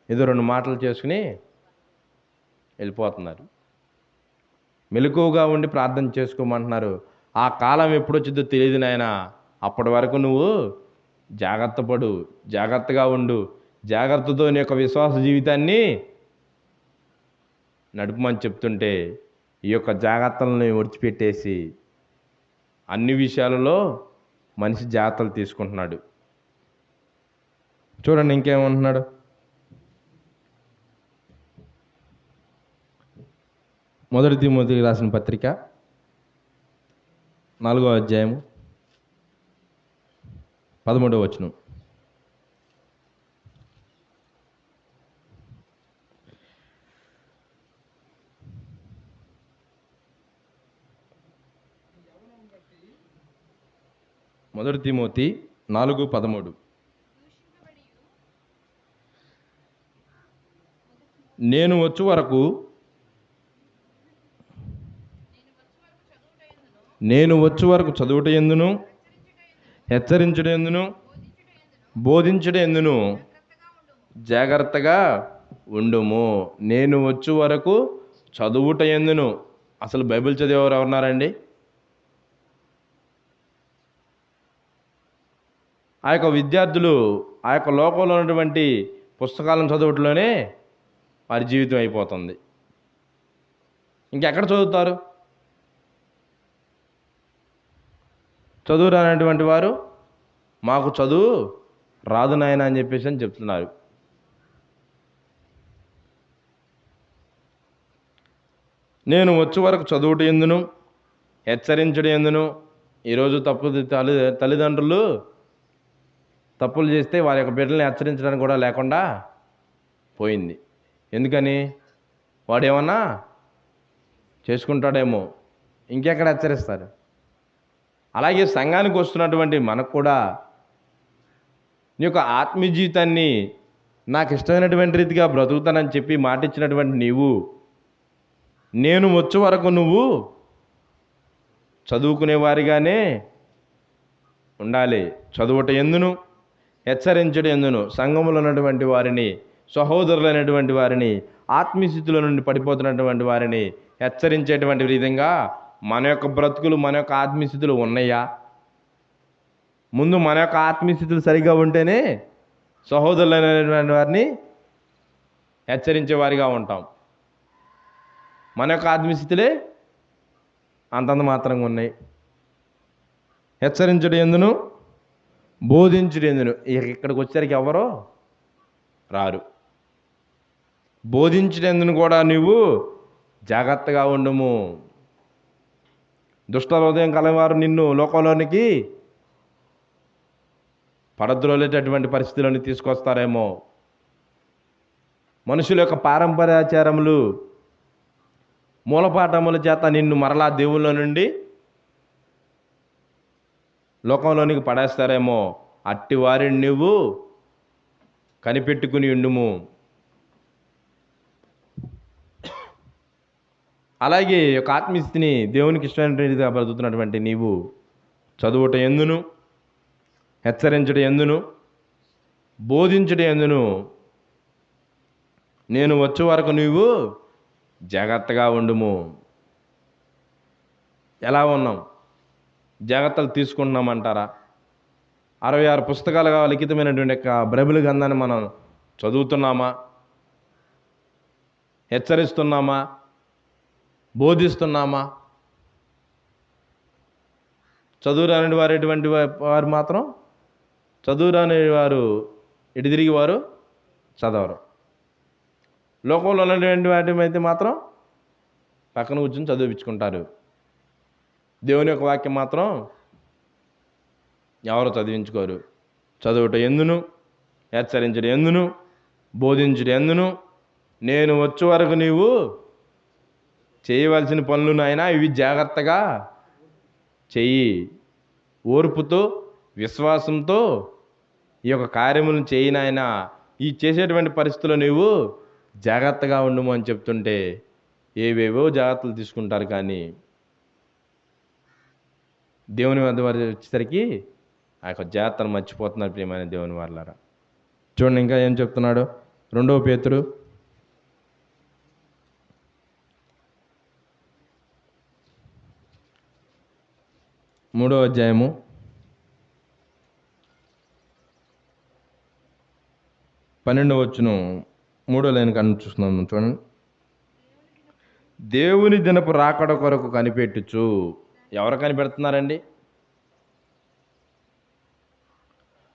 ఏదో 2 మాటలు చేసుకుని వెళ్ళిపోతున్నారు. మెలకువగా ఉండి ప్రార్థన చేసుకోమంటున్నారు. ఆ కాలం ఎప్పుడు వచ్చిందో తెలియదు నాయన, అప్పటి వరకు నువ్వు జాగ్రత్త పడు, జాగ్రత్తగా ఉండు, జాగ్రత్తతో నీ యొక్క విశ్వాస జీవితాన్ని నడుపుమని చెప్తుంటే ఈ యొక్క జాగ్రత్తలను విడిచిపెట్టేసి అన్ని విషయాలలో మనిషి జాగ్రత్తలు తీసుకుంటున్నాడు. చూడండి ఇంకేమంటున్నాడు. మొదటి తిమోతికి రాసిన పత్రిక 4వ అధ్యాయము 13వ వచనం. మొదటి తిమోతి 4:13. నేను వచ్చు వరకు నేను వచ్చు వరకు చదువుట ఎందును, హెచ్చరించుట ఎందును, బోధించుట ఎందును జాగ్రత్తగా ఉండుము. నేను వచ్చు వరకు చదువుట ఎందును. అసలు బైబిల్ చదివేవారు ఎవరున్నారండి? ఆ యొక్క విద్యార్థులు ఆ యొక్క లోకంలో ఉన్నటువంటి పుస్తకాలను చదవటంలోనే వారి జీవితం అయిపోతుంది. ఇంకెక్కడ చదువుతారు? చదువు రానటువంటి వారు మాకు చదువు రాదు నాయన అని చెప్పేసి అని చెప్తున్నారు. నేను వచ్చే వరకు చదువుట ఎందును, హెచ్చరించడం ఎందును. ఈరోజు తల్లిదండ్రులు తప్పులు చేస్తే వారి యొక్క బిడ్డల్ని హెచ్చరించడానికి కూడా లేకుండా పోయింది. ఎందుకని? వాడేమన్నా చేసుకుంటాడేమో, ఇంకెక్కడ హెచ్చరిస్తారు? అలాగే సంఘానికి వస్తున్నటువంటి మనకు కూడా నీ యొక్క ఆత్మీయ జీవితాన్ని నాకు ఇష్టమైనటువంటి రీతిగా బ్రతుకుతానని చెప్పి మాటిచ్చినటువంటి నీవు, నేను వచ్చే వరకు నువ్వు చదువుకునేవారిగానే ఉండాలి. చదువుట ఎందును, హెచ్చరించడం ఎందును. సంఘములో ఉన్నటువంటి వారిని, సహోదరులైనటువంటి వారిని, ఆత్మీయస్థితిలో నుండి పడిపోతున్నటువంటి వారిని హెచ్చరించేటువంటి విధంగా మన యొక్క బ్రతుకులు, మన యొక్క ఆత్మీయస్థితులు ఉన్నాయా? ముందు మన యొక్క ఆత్మీయస్థితులు సరిగా ఉంటేనే సహోదరులైనటువంటి వారిని హెచ్చరించే వారిగా ఉంటాం. మన యొక్క ఆత్మీయస్థితులే అంతంత మాత్రంగా ఉన్నాయి. హెచ్చరించడం ఎందును, బోధించడం ఎందును. ఇక్కడికి వచ్చేసరికి ఎవరో రారు. బోధించడం ఎందును కూడా నువ్వు జాగ్రత్తగా ఉండము. దుష్ట హృదయం కలవారు నిన్ను లోకంలోనికి పడద్రోలేటటువంటి పరిస్థితులను తీసుకొస్తారేమో. మనుషుల యొక్క పారంపర్యాచారములు, మూలపాఠముల చేత నిన్ను మరలా దేవుళ్ళ నుండి లోకంలోనికి పడేస్తారేమో. అట్టి వారిని నువ్వు కనిపెట్టుకుని ఉండుము. అలాగే ఒక ఆత్మీయస్థితిని దేవునికి ఇష్టమైనటువంటిదిగా బ్రతుకుతున్నటువంటి నీవు చదువుట ఎందును, హెచ్చరించడం ఎందును, బోధించడం ఎందును నేను వచ్చే వరకు నువ్వు జాగ్రత్తగా ఉండుము. ఎలా ఉన్నాం? జాగ్రత్తలు తీసుకుంటున్నామంటారా? 66 పుస్తకాలుగా లిఖితమైనటువంటి యొక్క బైబిల్ గ్రంథాన్ని మనం చదువుతున్నామా? హెచ్చరిస్తున్నామా? బోధిస్తున్నామా? చదువు రాని వారు ఎటువంటి వారు మాత్రం, చదువు రాని వారు ఎటు తిరిగి వారు చదవరు. లోకంలో ఉన్నటువంటి వాటి అయితే మాత్రం పక్కన కూర్చొని చదివించుకుంటారు. దేవుని యొక్క వాక్యం మాత్రం ఎవరు చదివించుకోరు. చదువుట ఎందును, హెచ్చరించడం ఎందును, బోధించడం ఎందును నేను వచ్చే వరకు నీవు చేయవలసిన పనులు నాయనా ఇవి జాగ్రత్తగా చెయ్యి. ఓర్పుతో, విశ్వాసంతో ఈ యొక్క కార్యములను చేయి నాయనా. ఈ చేసేటువంటి పరిస్థితుల్లో నీవు జాగ్రత్తగా ఉండము అని చెప్తుంటే ఏవేవో జాగ్రత్తలు తీసుకుంటారు, కానీ దేవుని వద్ద వారు వచ్చేసరికి ఆ యొక్క జాగ్రత్తను మర్చిపోతున్నారు. ప్రియమైన దేవుని వాళ్ళారా, చూడండి ఇంకా ఏం చెప్తున్నాడు. 2 పేతురు 3వ అధ్యాయము 12వ వచనం 3వ లైన్ కన్ను చూస్తున్నాము. చూడండి. దేవుని దినపు రాకడ కొరకు కనిపెట్టుచు. ఎవరు కనిపెడుతున్నారండి?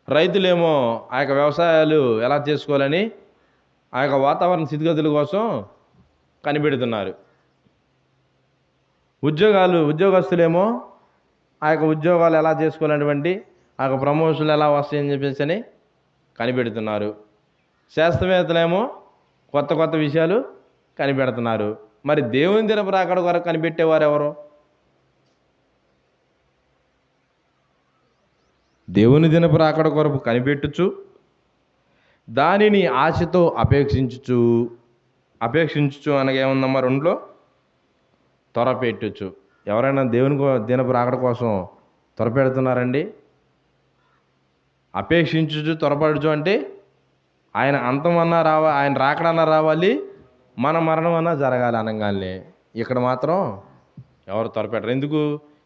రైతులేమో ఆ యొక్క వ్యవసాయాలు ఎలా చేసుకోవాలని ఆ యొక్క వాతావరణ స్థితిగతుల కోసం కనిపెడుతున్నారు. ఉద్యోగస్తులేమో ఆ యొక్క ఉద్యోగాలు ఎలా చేసుకోవాలనేటువంటి ఆ యొక్క ప్రమోషన్లు ఎలా వస్తాయని చెప్పేసి అని కనిపెడుతున్నారు. శాస్త్రవేత్తలేమో కొత్త కొత్త విషయాలు కనిపెడుతున్నారు. మరి దేవుని దినపు రాకడ కొరకు కనిపెట్టేవారు ఎవరు? దేవుని దినపు రాకడ కొరకు కనిపెట్టుచు దానిని ఆశతో అపేక్షించుచు అనగా ఏముందమ్మా 2లో త్వరపెట్టుచు. ఎవరైనా దేవుని దినపు రాకడ కోసం త్వరపెడుతున్నారండి? అపేక్షించుచు త్వరపడుచు అంటే ఆయన అంతమన్నా ఆయన రాకడన్నా రావాలి, మన మరణం అన్నా జరగాలి అనగానే ఇక్కడ మాత్రం ఎవరు త్వరపెట్టరు. ఎందుకు?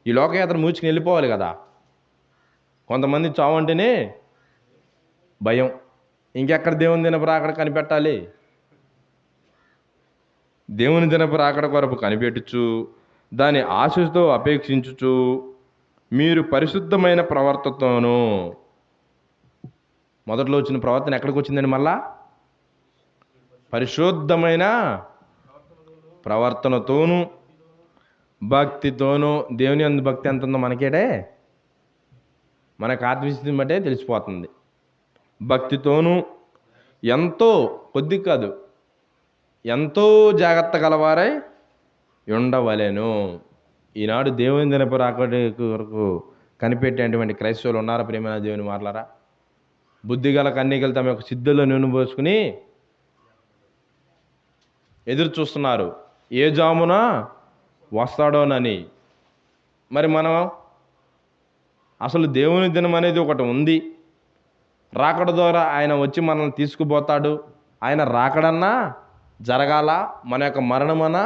ఈ లోకయాత్ర మూచుకుని వెళ్ళిపోవాలి కదా. కొంతమంది చావు అంటేనే భయం. ఇంకెక్కడ దేవుని దినపు రాకడ కనిపెట్టాలి? దేవుని దినపు రాకడ కొరకు కనిపెట్టుచు దాని ఆశతో అపేక్షించుచు మీరు పరిశుద్ధమైన ప్రవర్తనతోనూ, మొదట్లో వచ్చిన ప్రవర్తన ఎక్కడికి వచ్చిందండి? మళ్ళా పరిశుద్ధమైన ప్రవర్తనతోనూ భక్తితోనూ. దేవుని యందు భక్తి ఎంత ఉందో మనకేటే, మనకు ఆత్మీయతని బట్టే తెలిసిపోతుంది. భక్తితోనూ ఎంతో, కొద్ది కాదు, ఎంతో జాగ్రత్త గలవారై ఉండవలెను. ఈనాడు దేవుని దినపు రాకడ వరకు కనిపెట్టేటువంటి క్రైస్తవులు ఉన్నారా ప్రియమైన దేవుని మాట్లారా? బుద్ధిగల కన్యకలు తమ యొక్క సిద్ధుల్లో నూనె పోసుకుని ఎదురు చూస్తున్నారు, ఏ జామున వస్తాడోనని. మరి మనం అసలు దేవుని దినం అనేది ఒకటి ఉంది. రాకడ ద్వారా ఆయన వచ్చి మనల్ని తీసుకుపోతాడు. ఆయన రాకడన్నా జరగాల, మన యొక్క మరణమన్నా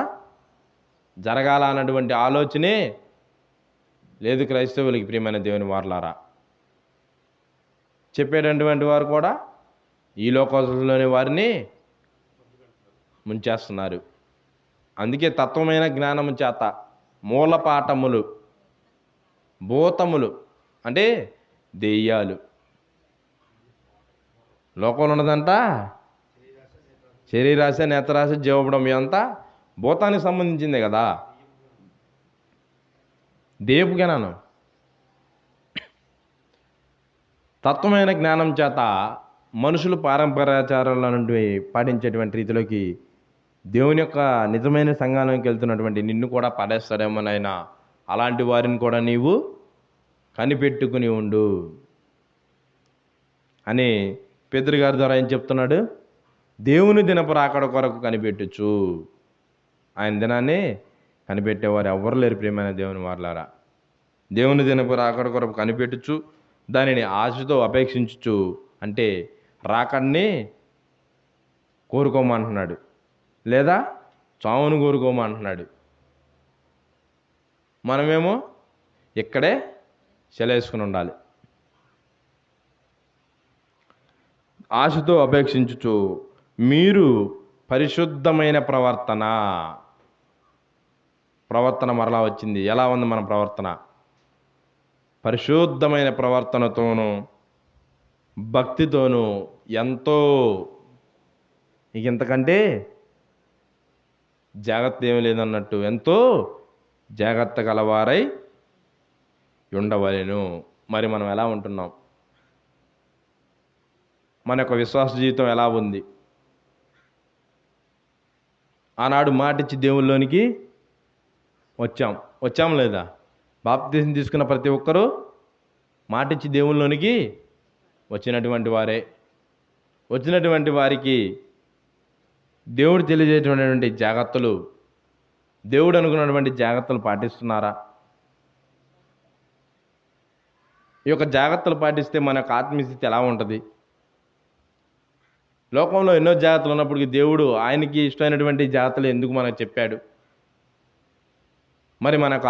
జరగాల అన్నటువంటి ఆలోచనే లేదు క్రైస్తవులకి ప్రియమైన దేవుని వారలారా. చెప్పేటటువంటి వారు కూడా ఈ లోకంలోని వారిని ముంచేస్తున్నారు. అందుకే తత్వమైన జ్ఞానము చేత మూలపాఠములు, భూతములు అంటే దెయ్యాలు. లోకంలో ఉన్నదంట శరీరాశ, నేత్రాశ, జీవపడం అంతా భూతానికి సంబంధించిందే కదా. దేపు జ్ఞానం, తత్వమైన జ్ఞానం చేత మనుషులు పారంపర్యాచారాల నుండి పాటించేటువంటి రీతిలోకి దేవుని యొక్క నిజమైన సంఘానికి వెళ్తున్నటువంటి నిన్ను కూడా పడేస్తాడేమోనైనా. అలాంటి వారిని కూడా నీవు కనిపెట్టుకుని ఉండు అని పేతురు గారి ద్వారా ఏం చెప్తున్నాడు? దేవుని దినపు రాకడ కొరకు కనిపెట్టుచు. ఆయన దినాన్ని కనిపెట్టేవారు ఎవ్వరు లేరు ప్రియమైన దేవుని వారలారా. దేవుని దినపు రాకడ కొరకు కనిపెట్టుచు దానిని ఆశతో అపేక్షించుచు అంటే రాకడ్ని కోరుకోమంటున్నాడు, లేదా చావును కోరుకోమంటున్నాడు. మనమేమో ఇక్కడే సెలవేసుకుని ఉండాలి. ఆశతో అపేక్షించుచు మీరు పరిశుద్ధమైన ప్రవర్తన మరలా వచ్చింది. ఎలా ఉంది మన ప్రవర్తన? పరిశుద్ధమైన ప్రవర్తనతోనూ భక్తితోనూ ఎంతో, ఇక ఇంతకంటే జాగ్రత్త ఏమీ లేదన్నట్టు ఎంతో జాగ్రత్త గలవారై ఉండవలెను. మరి మనం ఎలా ఉంటున్నాం? మన యొక్క విశ్వాస జీవితం ఎలా ఉంది? ఆనాడు మాటిచ్చి దేవుల్లోనికి వచ్చాం లేదా? బాప్తిసం తీసుకున్న ప్రతి ఒక్కరూ మాటిచ్చి దేవుల్లోనికి వచ్చినటువంటి వారే. వచ్చినటువంటి వారికి దేవుడు తెలియజేటువంటి జాగ్రత్తలు, దేవుడు అనుకున్నటువంటి జాగ్రత్తలు పాటిస్తున్నారా? ఈ యొక్క జాగ్రత్తలు పాటిస్తే మన యొక్క ఆత్మీయస్థితి ఎలా ఉంటుంది? లోకంలో ఎన్నో జాగ్రత్తలు ఉన్నప్పటికీ దేవుడు ఆయనకి ఇష్టమైనటువంటి జాగ్రత్తలు ఎందుకు మనకు చెప్పాడు? మరి మనకు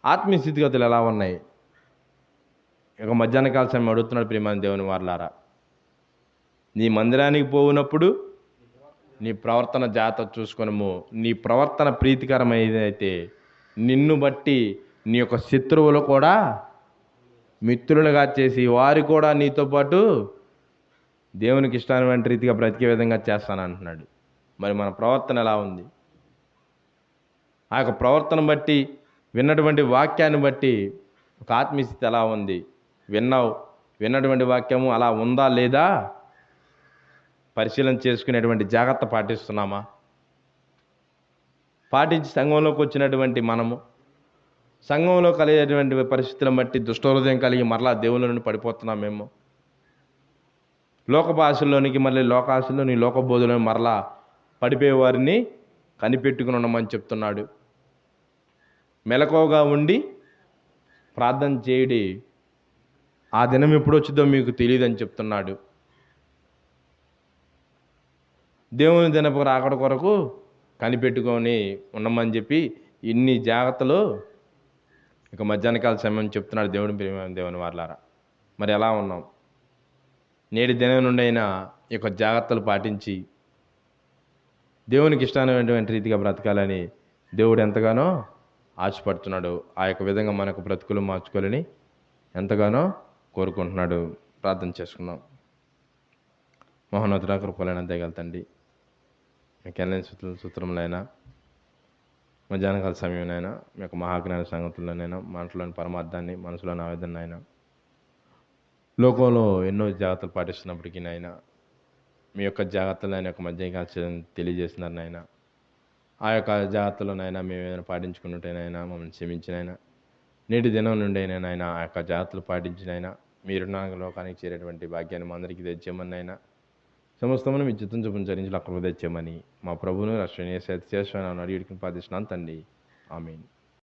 ఆత్మీయ స్థితిగతులు ఎలా ఉన్నాయి? ఇక మధ్యాహ్న కాల సమయం అడుగుతున్నాడు ప్రియమైన దేవుని వారలారా. నీ మందిరానికి పోవునప్పుడు నీ ప్రవర్తన జాగ్రత్త చూసుకొనము. నీ ప్రవర్తన ప్రీతికరమైనదైతే నిన్ను బట్టి నీ యొక్క శత్రువులు కూడా మిత్రులుగా చేసి వారు కూడా నీతో పాటు దేవునికి ఇష్టమైన రీతిగా బ్రతికే విధంగా చేస్తానంటున్నాడు. మరి మన ప్రవర్తన ఎలా ఉంది? ఆ యొక్క ప్రవర్తన బట్టి, విన్నటువంటి వాక్యాన్ని బట్టి ఒక ఆత్మీయస్థితి ఎలా ఉంది? విన్నటువంటి వాక్యము అలా ఉందా లేదా పరిశీలన చేసుకునేటువంటి జాగ్రత్త పాటిస్తున్నామా? పాటించి సంఘంలోకి వచ్చినటువంటి మనము సంఘంలో కలిగేటువంటి పరిస్థితులను బట్టి దుష్టహృదయం కలిగి మరలా దేవుళ్ళ నుండి పడిపోతున్నామేమో. లోక భాషల్లోనికి మళ్ళీ లోకాశల్లోని లోకబోధులను మరలా పడిపోయే వారిని కనిపెట్టుకుని ఉండమని చెప్తున్నాడు. మెలకువగా ఉండి ప్రార్థన చేయడి. ఆ దినం ఎప్పుడు వచ్చిందో మీకు తెలియదని చెప్తున్నాడు. దేవుని దినపు రాకడ కొరకు కనిపెట్టుకొని ఉండమని చెప్పి ఇన్ని జాగ్రత్తలు ఇక మధ్యాహ్న కాల సమయం చెప్తున్నాడు దేవుని ప్రియమైన దేవుని వారలారా. మరి ఎలా ఉన్నాం? నేటి దినం నుండి అయినా ఈ యొక్క జాగ్రత్తలు పాటించి దేవునికి ఇష్టమైనటువంటి రీతిగా బ్రతకాలని దేవుడు ఎంతగానో ఆశపడుతున్నాడు. ఆ యొక్క విధంగా మనకు బ్రతుకులు మార్చుకోవాలని ఎంతగానో కోరుకుంటున్నాడు. ప్రార్థన చేసుకుందాం. మహోన్నతుడా, కృపలైన దయగల తండ్రి, మీకు ఎన్నైనా సూత్రములైనా మధ్యాహ్న కాల సమయంలోనైనా మీ యొక్క మహాజ్ఞాన సంగతుల్లోనైనా మనసులోని పరమార్థాన్ని, మనసులోని ఆవేదనైనా లోకంలో ఎన్నో జాగ్రత్తలు పాటిస్తున్నప్పటికీ నాయన మీ యొక్క జాగ్రత్తలు ఆయన యొక్క మధ్య తెలియజేస్తున్నారు నాయన. ఆ యొక్క జాగ్రత్తలోనైనా మేము ఏదైనా పాటించుకున్నట్టయినా మమ్మల్ని క్షమించినైనా నేటి దినం నుండి అయినా నాయన ఆ యొక్క జాగ్రత్తలు పాటించినైనా మీరు నా లోకానికి చేరేటువంటి భాగ్యాన్ని మా అందరికీ తెచ్చామని అయినా సమస్తమును మీ చిత్తం చూపును చరించి అక్కడ తెచ్చామని మా ప్రభువును రాష్ట్ర చేసిన అడిగిడికి ప్రార్థిస్తున్నాను తండ్రి. ఆమేన్.